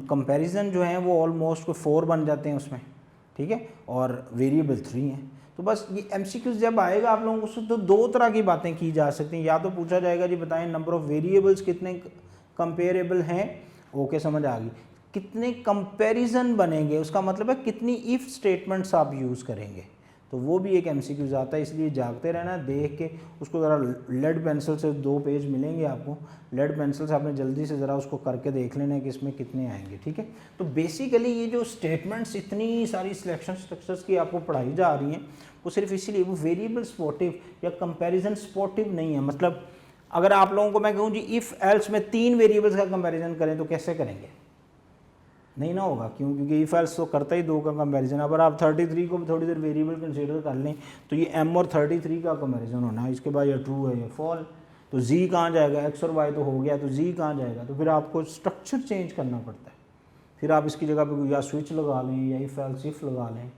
कंपैरिजन जो है वो ऑलमोस्ट 4 बन जाते हैं उसमें। ठीक है, और वेरिएबल 3 है। तो बस ये एमसीक्यूज़ जब आएगा आप लोगों को तो दो तरह की बातें की जा सकती हैं। या तो पूछा जाएगा जी बताएं नंबर ऑफ़ वेरिएबल्स कितने कंपेरेबल हैं, ओके समझ आ गई। कितने कंपैरिजन बनेंगे, उसका मतलब है कितनी इफ़ स्टेटमेंट्स आप यूज़ करेंगे। तो वो भी एक MCQs आता है, इसलिए जागते रहना, देख के उसको ज़रा लेड पेंसिल से 2 पेज मिलेंगे आपको, लेड पेंसिल से आपने जल्दी से ज़रा उसको करके देख लेना है कि इसमें कितने आएंगे, ठीक है। तो बेसिकली ये जो स्टेटमेंट्स इतनी सारी सिलेक्शन स्ट्रक्चर्स की आपको पढ़ाई जा रही हैं, वो सिर्फ इसीलिए, वो वेरिएबल सपोर्टिव या कंपैरिजन सपोर्टिव नहीं है। मतलब अगर आप लोगों को मैं कहूँ जी इफ़ एल्स में 3 वेरिएबल्स का कंपैरिजन करें तो कैसे करेंगे, नहीं ना होगा, क्यों, क्योंकि इफ एल्स तो करता ही 2 का कंपैरिजन। अगर आप 33 को भी थोड़ी देर वेरिएबल कंसीडर कर लें तो ये m और 33 का कंपैरिजन होना है, इसके बाद या ट्रू है या फॉल, तो z कहाँ जाएगा, x और y तो हो गया, तो z कहाँ जाएगा, तो फिर आपको स्ट्रक्चर चेंज करना पड़ता है। फिर आप इसकी जगह पे या स्विच लगा लें या इफ एल्स इफ लगा लें,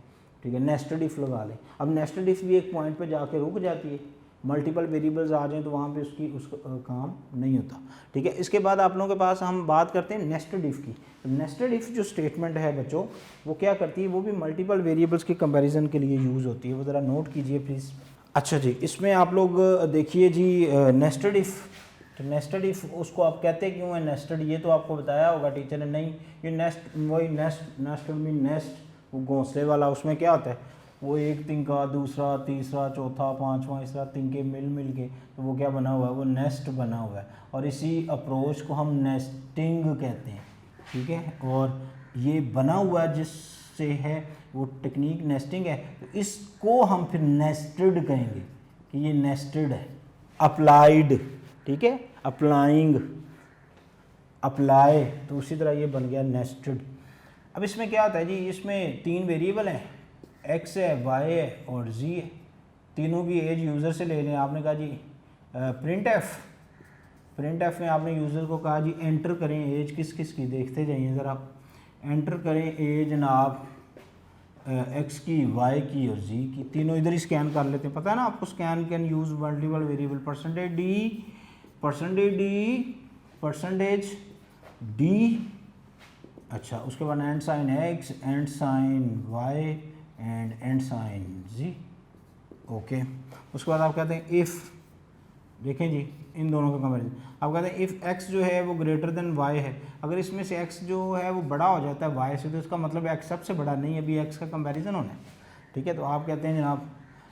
ठीक है, नेस्टेड इफ लगा लें। अब नेस्टेड इफ भी एक पॉइंट पे जाके रुक जाती है, मल्टीपल वेरिएबल्स आ जाएं तो वहाँ पे उसका काम नहीं होता, ठीक है। इसके बाद आप लोगों के पास हम बात करते हैं नेस्टेड इफ़ की। नेस्टेड इफ़ जो स्टेटमेंट है बच्चों, वो क्या करती है, वो भी मल्टीपल वेरिएबल्स के कंपैरिजन के लिए यूज़ होती है, वो ज़रा नोट कीजिए प्लीज़। अच्छा जी, इसमें आप लोग देखिए जी नेस्टेड इफ़, तो नेस्टेड इफ़ उसको आप कहते क्यों है नेस्टेड, ये तो आपको बताया होगा टीचर ने, नहीं ये नेस्ट, वही नेस्ट मीन नेस्ट, वो घोंसले वाला, उसमें क्या होता है, वो एक तिनका, दूसरा, तीसरा, चौथा, पांचवा, इसरा तिनके मिल के तो वो क्या बना हुआ है, वो नेस्ट बना हुआ है। और इसी अप्रोच को हम नेस्टिंग कहते हैं, ठीक है। और ये बना हुआ जिससे है वो टेक्निक नेस्टिंग है, तो इसको हम फिर नेस्टेड कहेंगे कि ये नेस्टेड है। अप्लाइड, ठीक है, अप्लाइंग, अप्लाई, तो उसी तरह ये बन गया नेस्टेड। अब इसमें क्या होता है जी, इसमें 3 वेरिएबल हैं, x है, y है और z है, तीनों की एज यूज़र से ले लें। आपने कहा जी प्रिंट एफ में आपने यूज़र को कहा जी एंटर करें एज किस किस की, देखते जाइए ज़रा, एंटर करें एज जनाब x की, y की और z की, तीनों इधर ही स्कैन कर लेते हैं। पता है ना आपको, scan can use multiple variable, percentage D, अच्छा, उसके बाद and sign x, and sign y and sign z, okay. उसके बाद आप कहते हैं इफ़, देखें जी इन दोनों का कंपैरिजन, आप कहते हैं इफ़ x जो है वो ग्रेटर देन y है, अगर इसमें से x जो है वो बड़ा हो जाता है y से, तो इसका मतलब x सबसे बड़ा नहीं है, अभी x का कंपैरिजन होना है, ठीक है। तो आप कहते हैं जनाब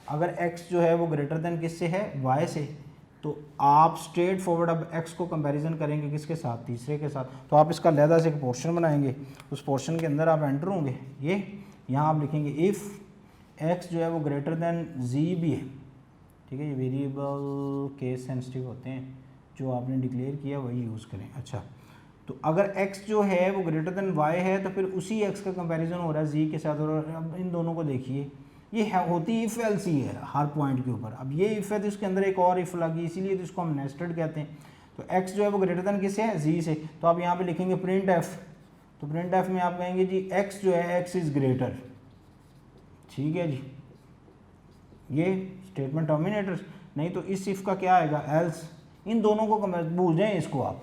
अगर x जो है वो ग्रेटर देन किससे है, y से, तो आप स्ट्रेट फॉरवर्ड अब x को कंपैरिजन करेंगे किसके साथ, तीसरे के साथ। तो आप इसका अलहदा से एक पोर्शन बनाएंगे, उस पोर्शन के अंदर आप एंटर होंगे, ये यहाँ आप लिखेंगे इफ़ x जो है वो ग्रेटर देन z भी है, ठीक है। ये वेरिएबल केस सेंसिटिव होते हैं, जो आपने डिक्लेयर किया वही यूज़ करें। अच्छा, तो अगर x जो है वो ग्रेटर देन y है तो फिर उसी x का कंपैरिजन हो रहा है z के साथ। और अब इन दोनों को देखिए, ये है होती इफ़ एल्स ही है हर पॉइंट के ऊपर। अब ये इफ़ है तो इसके अंदर एक और इफ़ लगी, इसीलिए तो इसको हम नेस्टेड कहते हैं। तो x जो है वो ग्रेटर देन किससे है, z से, तो आप यहाँ पे लिखेंगे प्रिंट एफ, तो प्रिंट एफ में आप कहेंगे जी x जो है x इज़ ग्रेटर, ठीक है जी। ये स्टेटमेंट टर्मिनेटर, नहीं तो इस इफ़ का क्या आएगा, एल्स। इन दोनों को भूल जाएं, इसको आप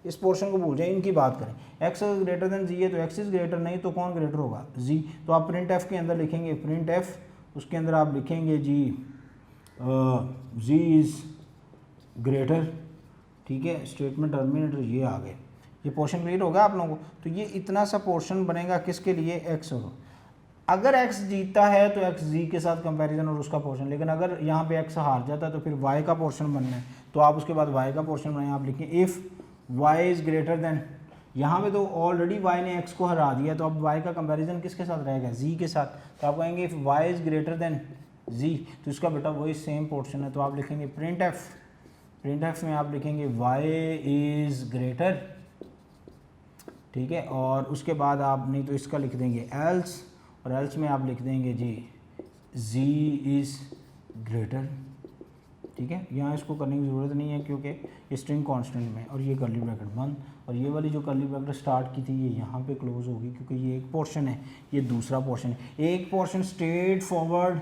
इस पोर्शन को भूल जाएं, इनकी बात करें। x ग्रेटर देन z है तो x इज़ ग्रेटर, नहीं तो कौन ग्रेटर होगा, z। तो आप प्रिंट एफ के अंदर लिखेंगे प्रिंट एफ, उसके अंदर आप लिखेंगे जी z इज़ ग्रेटर, ठीक है। स्टेटमेंट टर्मिनेटर ये आ गए, ये पोर्शन क्लियर होगा आप लोगों को। तो ये इतना सा पोर्शन बनेगा किसके लिए, x होगा। अगर x जीतता है तो x z के साथ कंपैरिजन और उसका पोर्शन, लेकिन अगर यहाँ पे x हार जाता है तो फिर y का पोर्शन बनना है, तो आप उसके बाद y का पोर्शन बनाएं। आप लिखें if y is greater than, यहाँ पे तो ऑलरेडी y ने x को हरा दिया, तो अब y का कंपैरिजन किसके साथ रहेगा, z के साथ। तो आप कहेंगे if y is greater than z, तो इसका बेटा वही सेम पोर्शन है, तो आप लिखेंगे प्रिंट एफ में आप लिखेंगे y इज़ ग्रेटर, ठीक है। और उसके बाद आप नहीं तो इसका लिख देंगे एल्स, और एल्स में आप लिख देंगे जी z इज़ ग्रेटर, ठीक है। यहाँ इसको करने की ज़रूरत नहीं है क्योंकि स्ट्रिंग कांस्टेंट में, और ये कर्ली ब्रैकेट बंद, और ये वाली जो कर्ली ब्रैकेट स्टार्ट की थी ये यहाँ पे क्लोज होगी, क्योंकि ये एक पोर्शन है, ये दूसरा पोर्शन है। एक पोर्शन स्ट्रेट फॉरवर्ड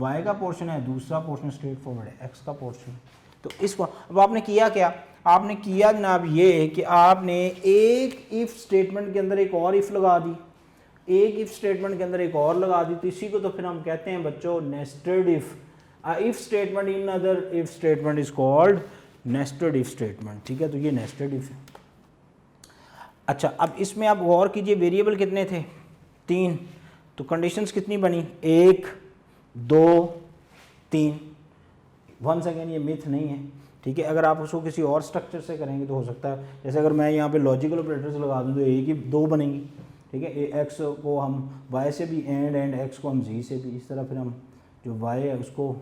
y का पोर्शन है, दूसरा पोर्शन स्ट्रेट फॉरवर्ड है x का पोर्शन। तो इसको अब आपने किया क्या, आपने किया जनाब ये कि आपने एक इफ़ स्टेटमेंट के अंदर एक और इफ़ लगा दी, एक इफ़ स्टेटमेंट के अंदर एक और लगा दी, तो इसी को तो फिर हम कहते हैं बच्चों nested if. If statement in other if statement is called nested if statement, ठीक है। तो ये नेस्टेड इफ है। अच्छा, अब इसमें आप गौर कीजिए, वेरिएबल कितने थे? 3, तो कंडीशंस कितनी बनी? 1 2 3। वन सेकेंड, ये मिथ नहीं है, ठीक है। अगर आप उसको किसी और स्ट्रक्चर से करेंगे तो हो सकता है, जैसे अगर मैं यहाँ पे लॉजिकल ऑपरेटर्स लगा दूँ तो एक ही 2 बनेंगी, ठीक है। एक्स को हम वाई से भी एंड एक्स को हम जी से भी, इस तरह फिर हम जो वाई है उसको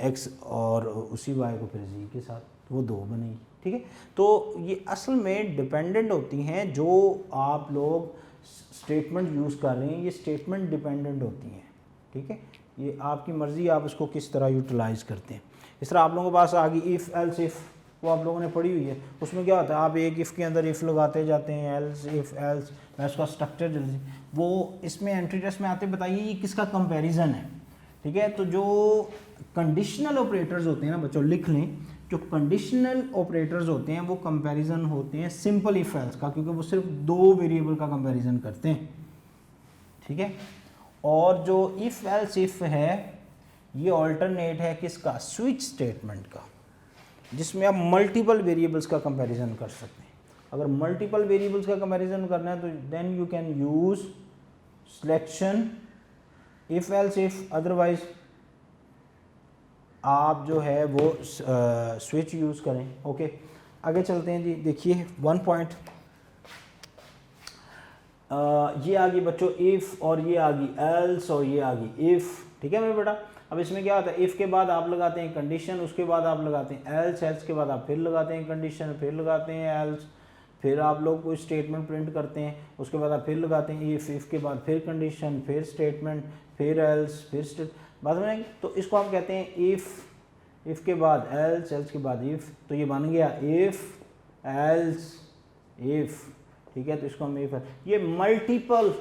एक्स और उसी वाई को फिर जी के साथ, तो वो 2 बनेगी, ठीक है। तो ये असल में डिपेंडेंट होती हैं, जो आप लोग स्टेटमेंट यूज़ कर रहे हैं ये स्टेटमेंट डिपेंडेंट होती हैं, ठीक है। ये आपकी मर्ज़ी, आप इसको किस तरह यूटिलाइज़ करते हैं। इस तरह आप लोगों के पास आ गई इफ़ एल्स इफ़, वो आप लोगों ने पढ़ी हुई है। उसमें क्या होता है, आप एक इफ़ के अंदर इफ़ लगाते जाते हैं, एल्स इफ़ एल्स, मैं उसका स्ट्रक्चर जल्दी, वो इसमें एंट्री टेस्ट में आते बताइए ये किसका कंपैरिजन है, ठीक है। तो जो कंडीशनल ऑपरेटर्स होते हैं ना बच्चों, लिख लें, जो कंडीशनल ऑपरेटर्स होते हैं वो कंपैरिजन होते हैं सिंपल इफ एल्स का, क्योंकि वो सिर्फ 2 वेरिएबल का कंपैरिजन करते हैं, ठीक है। और जो इफ एल्स इफ है ये ऑल्टरनेट है किसका? स्विच स्टेटमेंट का, जिसमें आप मल्टीपल वेरिएबल्स का कंपैरिजन कर सकते हैं। अगर मल्टीपल वेरिएबल्स का कंपैरिजन करना है तो then you can use selection if else if, otherwise आप जो है वो स्विच यूज़ करें। ओके, आगे चलते हैं जी। देखिए 1 पॉइंट ये आ गई बच्चों इफ़, और ये आ गई एल्स, और ये आ गई इफ़, ठीक है मेरे बेटा। अब इसमें क्या होता है, इफ़ के बाद आप लगाते हैं कंडीशन, उसके बाद आप लगाते हैं एल्स, एल्स के बाद आप फिर लगाते हैं कंडीशन, फिर लगाते हैं एल्स, फिर आप लोग कोई स्टेटमेंट प्रिंट करते हैं, उसके बाद आप फिर लगाते हैं इफ़ के बाद फिर कंडीशन, फिर स्टेटमेंट, फिर एल्स, फिर बात में। तो इसको हम कहते हैं इफ़ के बाद एल्स, एल्स के बाद इफ़, तो ये बन गया इफ़ एल्स इफ़, ठीक है। तो इसको हम इफ, ये मल्टीपल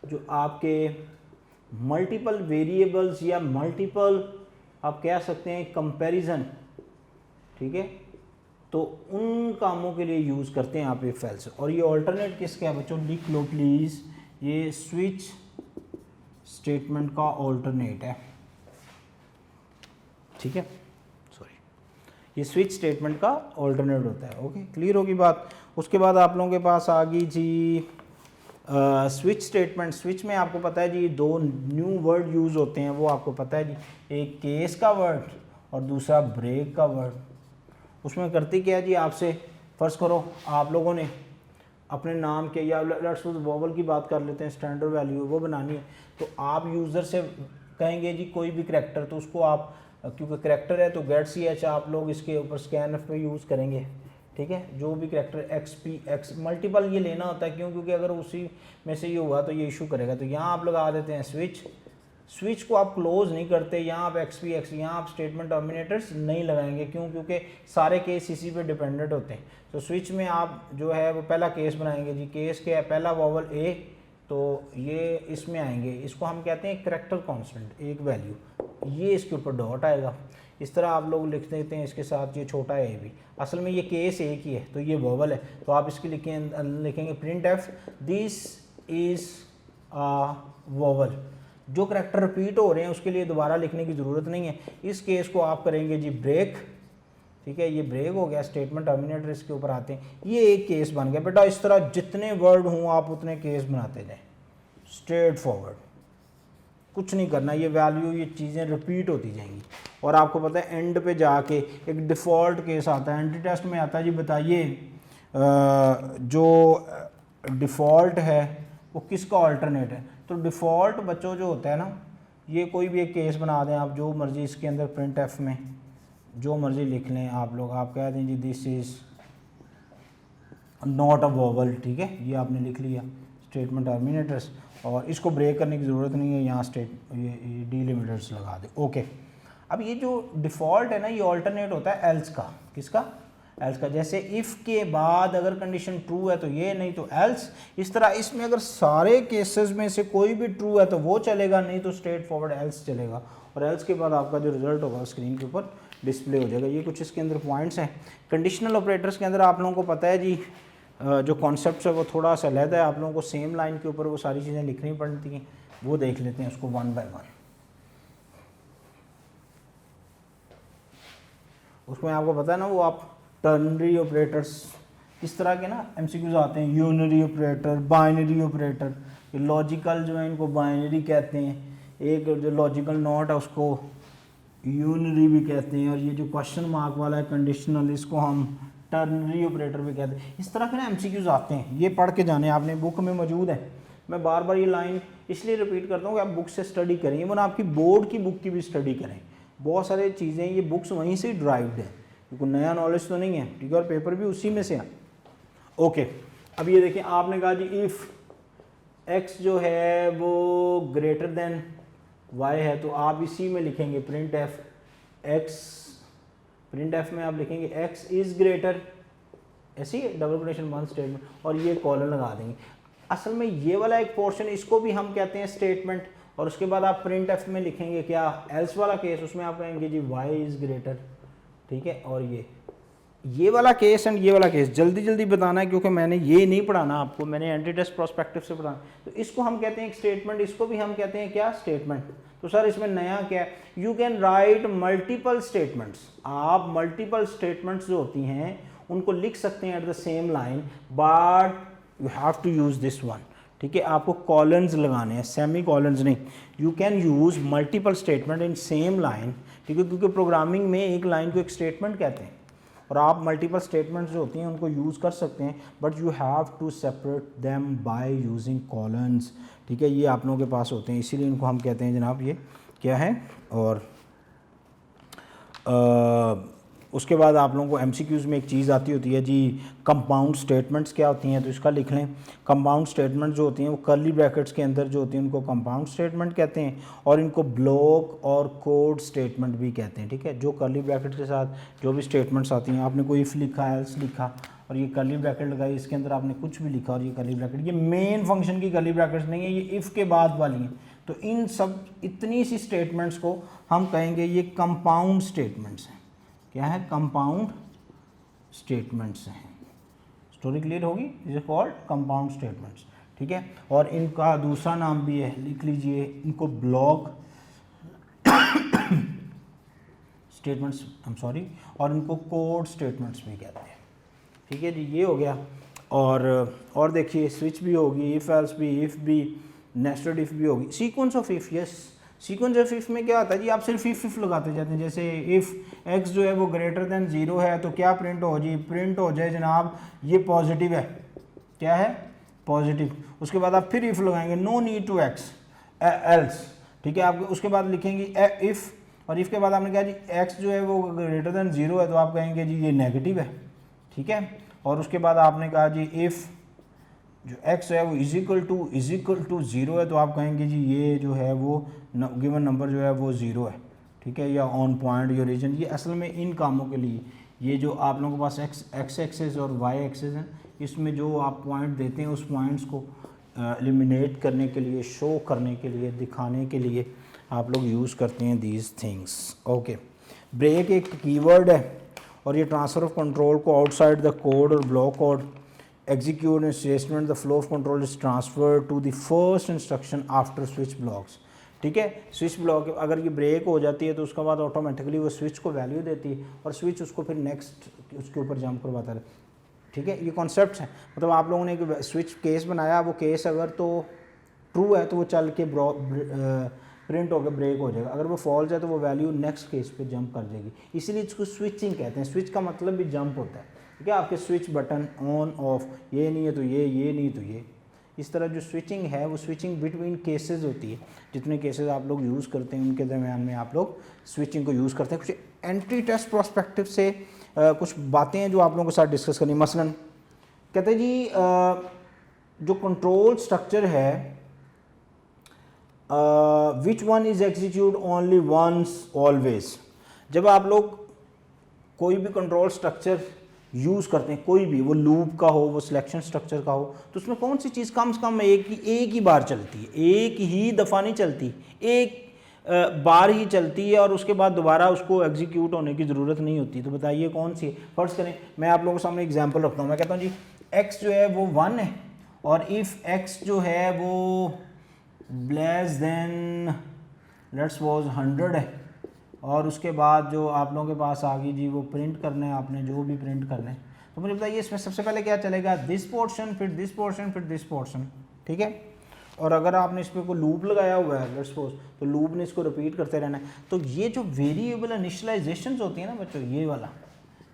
जो आपके मल्टीपल वेरिएबल्स या मल्टीपल आप कह सकते हैं कंपैरिजन, ठीक है, तो उन कामों के लिए यूज़ करते हैं आप इफ एल्स। और ये ऑल्टरनेट किसका है बच्चों, लिख लो प्लीज़, ये स्विच स्टेटमेंट का ऑल्टरनेट है, ठीक है, सॉरी, ये स्विच स्टेटमेंट का ऑल्टरनेट होता है। ओके, क्लियर होगी बात। उसके बाद आप लोगों के पास आ गई जी स्विच स्टेटमेंट। स्विच में आपको पता है जी 2 न्यू वर्ड यूज़ होते हैं, वो आपको पता है जी, एक केस का वर्ड और दूसरा ब्रेक का वर्ड। उसमें करती क्या है जी, आपसे फ़र्ज़ करो आप लोगों ने अपने नाम के, या लेट्स सपोज वोवल की बात कर लेते हैं, स्टैंडर्ड वैल्यू वो बनानी है, तो आप यूज़र से कहेंगे जी कोई भी करैक्टर, तो उसको आप, क्योंकि करैक्टर है तो गेट सी एच आप लोग इसके ऊपर स्कैन पे यूज़ करेंगे, ठीक है। जो भी character x P x multiple ये लेना होता है, क्यों? क्योंकि अगर उसी में से ये हुआ तो ये इशू करेगा। तो यहाँ आप लगा देते हैं स्विच, स्विच को आप क्लोज नहीं करते, यहाँ आप एक्स पी एक्स, यहाँ आप स्टेटमेंट टर्मिनेटर्स नहीं लगाएंगे, क्यों? क्योंकि सारे केस इसी पे डिपेंडेंट होते हैं। तो स्विच में आप जो है वो पहला केस बनाएंगे जी, केस के पहला वोवल ए, तो ये इसमें आएंगे, इसको हम कहते हैं करैक्टर कांस्टेंट, एक वैल्यू, ये इसके ऊपर डॉट आएगा। इस तरह आप लोग लिख देते हैं इसके साथ ये छोटा ए भी, असल में ये केस एक ही है, तो ये वोवल है, तो आप इसके लिखेंगे print F this is a vowel. जो करैक्टर रिपीट हो रहे हैं उसके लिए दोबारा लिखने की ज़रूरत नहीं है। इस केस को आप करेंगे जी ब्रेक, ठीक है, ये ब्रेक हो गया, स्टेटमेंट टर्मिनेटर इसके ऊपर आते हैं, ये एक केस बन गया। बेटा इस तरह जितने वर्ड हों आप उतने केस बनाते जाएं, स्ट्रेट फॉरवर्ड, कुछ नहीं करना, ये वैल्यू ये चीज़ें रिपीट होती जाएंगी। और आपको पता है एंड पे जाके एक डिफ़ॉल्ट केस आता है, एंटी टेस्ट में आता है जी, बताइए जो डिफ़ॉल्ट है वो किसका अल्टरनेट है। तो डिफ़ॉल्ट बच्चों जो होता है ना, ये कोई भी एक केस बना दें आप, जो मर्ज़ी इसके अंदर प्रिंट एफ में जो मर्ज़ी लिख लें आप लोग, आप कह दें जी this is not a vowel, ठीक है, ये आपने लिख लिया स्टेटमेंट टर्मिनेटर्स, और इसको ब्रेक करने की ज़रूरत नहीं है, यहाँ ये डिलिमिटर्स लगा दे। ओके, अब ये जो डिफ़ॉल्ट है ना, ये ऑल्टरनेट होता है एल्स का, किसका? एल्स का। जैसे इफ़ के बाद अगर कंडीशन ट्रू है तो ये, नहीं तो एल्स। इस तरह इसमें अगर सारे केसेस में से कोई भी ट्रू है तो वो चलेगा, नहीं तो स्ट्रेट फॉरवर्ड एल्स चलेगा, और एल्स के बाद आपका जो रिजल्ट होगा स्क्रीन के ऊपर डिस्प्ले हो जाएगा। ये कुछ इसके अंदर पॉइंट्स हैं। कंडीशनल ऑपरेटर्स के अंदर आप लोगों को पता है जी जो कॉन्सेप्ट है वो थोड़ा सा अलग है, आप लोगों को सेम लाइन के ऊपर वो सारी चीज़ें लिखनी पड़ती हैं, वो देख लेते हैं उसको 1 बाय 1। उसमें आपको पता है ना, वो आप टर्नरी ऑपरेटर्स इस तरह के ना MCQs आते हैं, यूनरी ऑपरेटर, बाइनरी ऑपरेटर, ये लॉजिकल जो है इनको बाइनरी कहते हैं, एक जो लॉजिकल नॉट है उसको यूनरी भी कहते हैं, और ये जो क्वेश्चन मार्क वाला है कंडीशनल, इसको हम टर्नरी ऑपरेटर भी कहते हैं। इस तरह के ना MCQs आते हैं, ये पढ़ के जाने, आपने बुक में मौजूद है। मैं बार बार ये लाइन इसलिए रिपीट करता हूँ कि आप बुक से स्टडी करें, इवन आपकी बोर्ड की बुक की भी स्टडी करें। बहुत सारी चीज़ें ये बुक्स वहीं से ड्राइव्ड है, क्योंकि नया नॉलेज तो नहीं है, ठीक है, और पेपर भी उसी में से है। ओके, अब ये देखें, आपने कहा जी इफ़ x जो है वो ग्रेटर देन y है, तो आप इसी में लिखेंगे print F x, print F में आप लिखेंगे x इज़ ग्रेटर, ऐसी डबल कोटेशन बंद स्टेटमेंट, और ये कॉलन लगा देंगे। असल में ये वाला एक पोर्शन, इसको भी हम कहते हैं स्टेटमेंट, और उसके बाद आप प्रिंट एफ में लिखेंगे क्या, एल्स वाला केस, उसमें आप कहेंगे जी y इज़ ग्रेटर, ठीक है। और ये वाला केस एंड ये वाला केस जल्दी जल्दी बताना है, क्योंकि मैंने ये नहीं पढ़ाना आपको, मैंने एंटी टेस्ट प्रोस्पेक्टिव से पढ़ाना। तो इसको हम कहते हैं एक स्टेटमेंट, इसको भी हम कहते हैं क्या, स्टेटमेंट। तो सर इसमें नया क्या है, you can write multiple statements, आप मल्टीपल स्टेटमेंट्स जो होती हैं उनको लिख सकते हैं at the same line, but you have to use this one, ठीक है। आपको कॉलन्स लगाने हैं, सेमी कॉलन्स नहीं। You can use multiple statement in same line, ठीक है, क्योंकि प्रोग्रामिंग में एक लाइन को एक स्टेटमेंट कहते हैं, और आप मल्टीपल स्टेटमेंट्स जो होती हैं उनको यूज़ कर सकते हैं, but you have to separate them by using colons, ठीक है। ये आप लोगों के पास होते हैं, इसीलिए इनको हम कहते हैं जनाब ये क्या है। और उसके बाद आप लोगों को MCQs में एक चीज़ आती होती है जी, कंपाउंड स्टेटमेंट्स क्या होती हैं, तो इसका लिख लें। कंपाउंड स्टेटमेंट जो होती हैं वो कर्ली ब्रैकेट्स के अंदर जो होती हैं उनको कंपाउंड स्टेटमेंट कहते हैं, और इनको ब्लॉक और कोड स्टेटमेंट भी कहते हैं, ठीक है। जो कर्ली ब्रैकेट के साथ जो भी स्टेटमेंट्स आती हैं, आपने कोई इफ़ लिखा, एल्स लिखा, और ये कर्ली ब्रैकेट लगाई, इसके अंदर आपने कुछ भी लिखा, और ये कर्ली ब्रैकेट, ये मेन फंक्शन की कर्ली ब्रैकेट्स नहीं है, ये इफ़ के बाद वाली हैं। तो इन सब इतनी सी स्टेटमेंट्स को हम कहेंगे ये कंपाउंड स्टेटमेंट्स हैं। क्या है, कंपाउंड स्टेटमेंट्स हैं। स्टोरी क्लियर होगी, इज कॉल्ड कंपाउंड स्टेटमेंट्स, ठीक है। और इनका दूसरा नाम भी है, लिख लीजिए, इनको block statements, I am sorry, और इनको कोड स्टेटमेंट्स भी कहते हैं, ठीक है जी। ये हो गया। और देखिए स्विच भी होगी, इफ एल्स भी, इफ भी, नेस्टेड इफ भी होगी, sequence of if, yes. Sequence of if में क्या होता है जी, आप सिर्फ इफ लगाते जाते हैं। जैसे इफ़ x जो है वो ग्रेटर देन 0 है, तो क्या प्रिंट हो जी, प्रिंट हो जाए जनाब ये पॉजिटिव है, क्या है, पॉजिटिव। उसके बाद आप फिर इफ लगाएंगे, no need to x else, ठीक है। आप उसके बाद लिखेंगे इफ़, और इफ़ के बाद आपने कहा जी x जो है वो ग्रेटर देन 0 है, तो आप कहेंगे जी ये नेगेटिव है, ठीक है। और उसके बाद आपने कहा जी इफ़ जो x है वो इज इक्वल टू 0 है, तो आप कहेंगे जी ये जो है वो गिवन नंबर जो है वो 0 है, ठीक है, या ऑन पॉइंट या रीजन। ये असल में इन कामों के लिए, ये जो आप लोगों के पास x एक्सेस और y एक्सेस है, इसमें जो आप पॉइंट देते हैं उस पॉइंट्स को एलिमिनेट करने के लिए, शो करने के लिए, दिखाने के लिए आप लोग यूज़ करते हैं दीज थिंग्स। ओके, ब्रेक एक कीवर्ड है, और ये ट्रांसफ़र ऑफ कंट्रोल को आउटसाइड द कोड और block code execute a statement, the flow of control is transferred to the first instruction after switch blocks, ठीक है। स्विच ब्लॉक अगर ये ब्रेक हो जाती है तो उसके बाद ऑटोमेटिकली वो स्विच को वैल्यू देती है, और स्विच उसको फिर नेक्स्ट उसके ऊपर जंप करवाता है, ठीक है। ये कॉन्सेप्ट है, मतलब आप लोगों ने एक स्विच केस बनाया, वो केस अगर तो ट्रू है तो वो चल के प्रिंट होकर ब्रेक हो जाएगा, अगर वो फॉल्स है तो वो वैल्यू नेक्स्ट केस पे जंप कर जाएगी, इसीलिए इसको स्विचिंग कहते हैं। स्विच का मतलब भी जंप होता है, ठीक है। आपके स्विच बटन ऑन ऑफ, ये नहीं है तो ये नहीं तो ये, इस तरह जो स्विचिंग है वो स्विचिंग बिटवीन केसेस होती है। जितने केसेस आप लोग यूज़ करते हैं उनके दरमियान में आप लोग स्विचिंग को यूज़ करते हैं। कुछ एंटी टेस्ट प्रोस्पेक्टिव से कुछ बातें हैं जो आप लोगों के साथ डिस्कस करनी। मसलन कहते हैं जी जो कंट्रोल स्ट्रक्चर है, which one is execute only once always. जब आप लोग कोई भी कंट्रोल स्ट्रक्चर यूज़ करते हैं, कोई भी, वो लूप का हो, वो सिलेक्शन स्ट्रक्चर का हो, तो उसमें कौन सी चीज़ कम से कम एक ही बार चलती है, एक ही दफ़ा नहीं चलती, एक बार ही चलती है, और उसके बाद दोबारा उसको एग्जीक्यूट होने की ज़रूरत नहीं होती। तो बताइए कौन सी है। फर्ज करें मैं आप लोगों के सामने एग्जांपल रखता हूँ, मैं कहता हूँ जी x जो है वो 1 है, और इफ़ x जो है वो लेस देन लेट्स सपोज 100 है, और उसके बाद जो आप लोगों के पास आ गई जी वो प्रिंट करना है आपने, जो भी प्रिंट करना है, तो मुझे बताइए इसमें सबसे पहले क्या चलेगा, दिस पोर्शन, फिर दिस पोर्शन, फिर दिस पोर्शन, ठीक है। और अगर आपने इस पर कोई लूप लगाया हुआ है लेट्स सपोज, तो लूप ने इसको रिपीट करते रहना है। तो ये जो वेरिएबल इनिशियलाइजेशंस होती है ना बच्चों, ये वाला,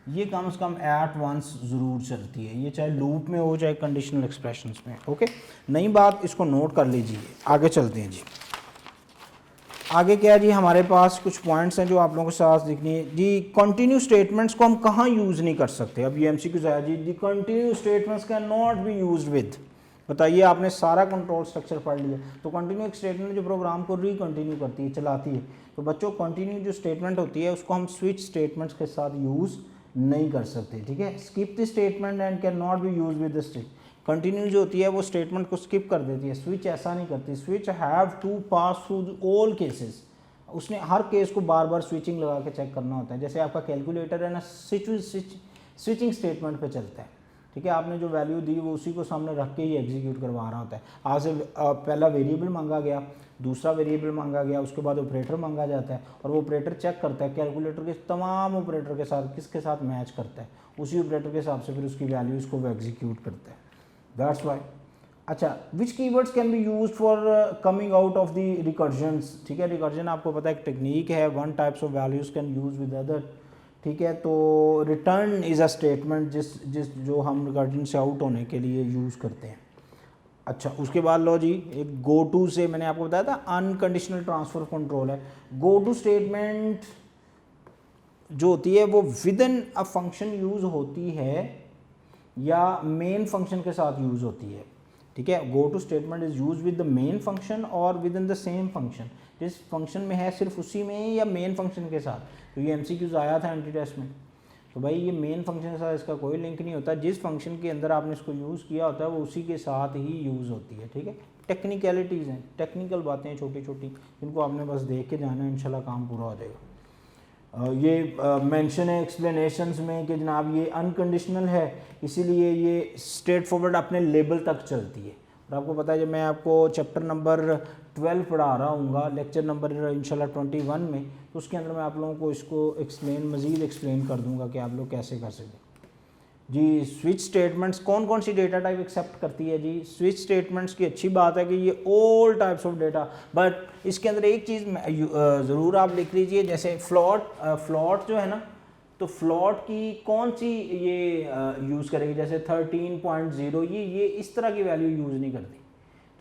ये कम से कम एट वंस ज़रूर चलती है, ये चाहे लूप में हो चाहे कंडीशनल एक्सप्रेशंस में। ओके, नई बात इसको नोट कर लीजिए। आगे चलते हैं जी। आगे क्या है जी, हमारे पास कुछ पॉइंट्स हैं जो आप लोगों के साथ दिखनी है जी। कंटिन्यू स्टेटमेंट्स को हम कहाँ यूज़ नहीं कर सकते। अब ये एमसीक्यूज आया जी, the continue statements can not be used with. बताइए, आपने सारा कंट्रोल स्ट्रक्चर पढ़ लिया, तो कंटिन्यू एक स्टेटमेंट जो प्रोग्राम को रिकंटिन्यू करती है, चलाती है। तो बच्चों कंटिन्यू जो स्टेटमेंट होती है उसको हम स्विच स्टेटमेंट्स के साथ यूज़ नहीं कर सकते, ठीक है। Skip the statement and can not B use with the state. Continue जो होती है वो स्टेटमेंट को स्किप कर देती है, स्विच ऐसा नहीं करती। Switch have to pass through all cases, उसने हर केस को बार बार स्विचिंग लगा के चेक करना होता है। जैसे आपका कैलकुलेटर है ना, स्विचिंग स्टेटमेंट पे चलता है, ठीक है। आपने जो वैल्यू दी वो उसी को सामने रख के ही एग्जीक्यूट करवा रहा होता है। आज से पहला वेरिएबल मांगा गया, दूसरा वेरिएबल मांगा गया, उसके बाद ऑपरेटर मांगा जाता है, और वो ऑपरेटर चेक करता है कैलकुलेटर के तमाम ऑपरेटर के साथ किसके साथ मैच करता है, उसी ऑपरेटर के हिसाब से फिर उसकी वैल्यूज़ को वो एग्जीक्यूट करता है। That's why. अच्छा, which keywords can be use for coming out of the recursions, ठीक है। रिकर्जन आपको पता है एक टेक्निक है, one types of values can use with other, ठीक है। तो रिटर्न इज़ अ स्टेटमेंट जिस जो हम रिकर्जन से आउट होने के लिए यूज़ करते हैं। अच्छा, उसके बाद लो जी, एक गो टू से मैंने आपको बताया था अनकंडीशनल ट्रांसफर कंट्रोल है। गो टू स्टेटमेंट जो होती है वो with in a function use होती है या मेन फंक्शन के साथ यूज़ होती है, ठीक है। Go to statement is use with the main function और with in the same function, जिस फंक्शन में है सिर्फ उसी में या मेन फंक्शन के साथ। तो ये एमसीक्यूज आया था एंटी टेस्ट में। तो भाई ये मेन फंक्शन के साथ इसका कोई लिंक नहीं होता, जिस फंक्शन के अंदर आपने इसको यूज़ किया होता है वो उसी के साथ ही यूज़ होती है, ठीक है। टेक्निकलिटीज़ हैं, टेक्निकल बातें हैं छोटी छोटी, जिनको आपने बस देख के जाना है, इंशाल्लाह काम पूरा हो जाएगा। ये मेंशन है एक्सप्लेनेशंस में कि जनाब ये अनकंडीशनल है, इसीलिए ये स्ट्रेट फॉरवर्ड अपने लेबल तक चलती है। और आपको पता है जब मैं आपको चैप्टर नंबर 12 पढ़ा रहा हूँगा, लेक्चर नंबर इंशाल्लाह 21 में, तो उसके अंदर मैं आप लोगों को इसको मज़ीद एक्सप्लेन कर दूँगा कि आप लोग कैसे कर सकें जी। स्विच स्टेटमेंट्स कौन कौन सी डेटा टाइप एक्सेप्ट करती है जी। स्विच स्टेटमेंट्स की अच्छी बात है कि ये all types of data, but इसके अंदर एक चीज़ ज़रूर आप लिख लीजिए, जैसे फ्लॉट जो है ना, तो फ्लॉट की कौन सी ये यूज़ करेगी, जैसे 13.0 ये इस तरह की वैल्यू यूज़ नहीं करती।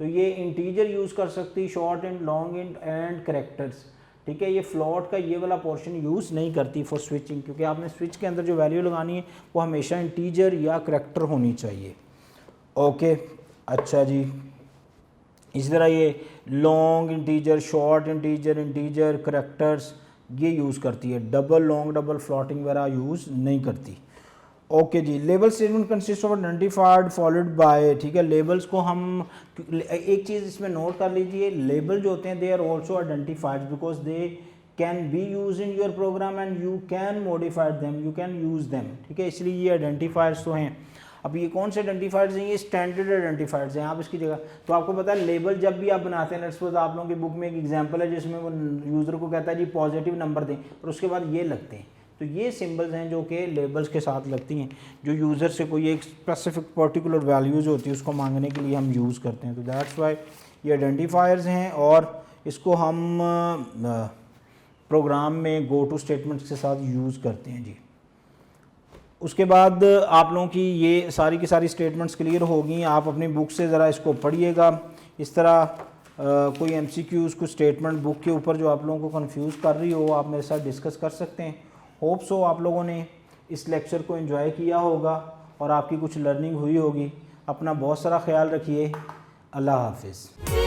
तो ये इंटीजर यूज़ कर सकती, short and long and characters, ठीक है। ये फ्लॉट का ये वाला पोर्शन यूज़ नहीं करती फॉर स्विचिंग, क्योंकि आपने स्विच के अंदर जो वैल्यू लगानी है वो हमेशा इंटीजर या करेक्टर होनी चाहिए। ओके, अच्छा जी। इसी तरह ये long integer, short integer characters ये यूज़ करती है, डबल लॉन्ग डबल फ्लॉटिंग वगैरह यूज़ नहीं करती। ओके जी। Label statement consist of identified followed by, ठीक है। लेबल्स को हम एक चीज़ इसमें नोट कर लीजिए, लेबल जो होते हैं they are also identified because they can be use in your program and you can modified them, you can use them, ठीक है। इसलिए ये आइडेंटिफायर्स तो हैं। अब ये कौन से आइडेंटिफायर्स हैं, ये स्टैंडर्ड आइडेंटिफायर्स हैं। आप इसकी जगह, तो आपको पता है लेबल जब भी आप बनाते हैं, लेट्स सपोज आप लोगों की बुक में एक एग्जांपल है जिसमें वो यूज़र को कहता है जी पॉजिटिव नंबर दें, और उसके बाद ये लगते हैं। तो ये सिंबल्स हैं जो कि लेबल्स के साथ लगती हैं, जो यूज़र से कोई एक स्पेसिफिक पर्टिकुलर वैल्यूज़ होती है उसको मांगने के लिए हम यूज़ करते हैं। तो दैट्स वाई ये आइडेंटिफायर्स हैं, और इसको हम प्रोग्राम में गो टू स्टेटमेंट्स के साथ यूज़ करते हैं जी। उसके बाद आप लोगों की ये सारी की सारी स्टेटमेंट्स क्लियर होगी। आप अपनी बुक से ज़रा इसको पढ़िएगा। इस तरह कोई एमसीक्यूज़ कुछ स्टेटमेंट बुक के ऊपर जो आप लोगों को कंफ्यूज कर रही हो, आप मेरे साथ डिस्कस कर सकते हैं। होप सो आप लोगों ने इस लेक्चर को एंजॉय किया होगा और आपकी कुछ लर्निंग हुई होगी। अपना बहुत सारा ख्याल रखिए। अल्लाह हाफिज़।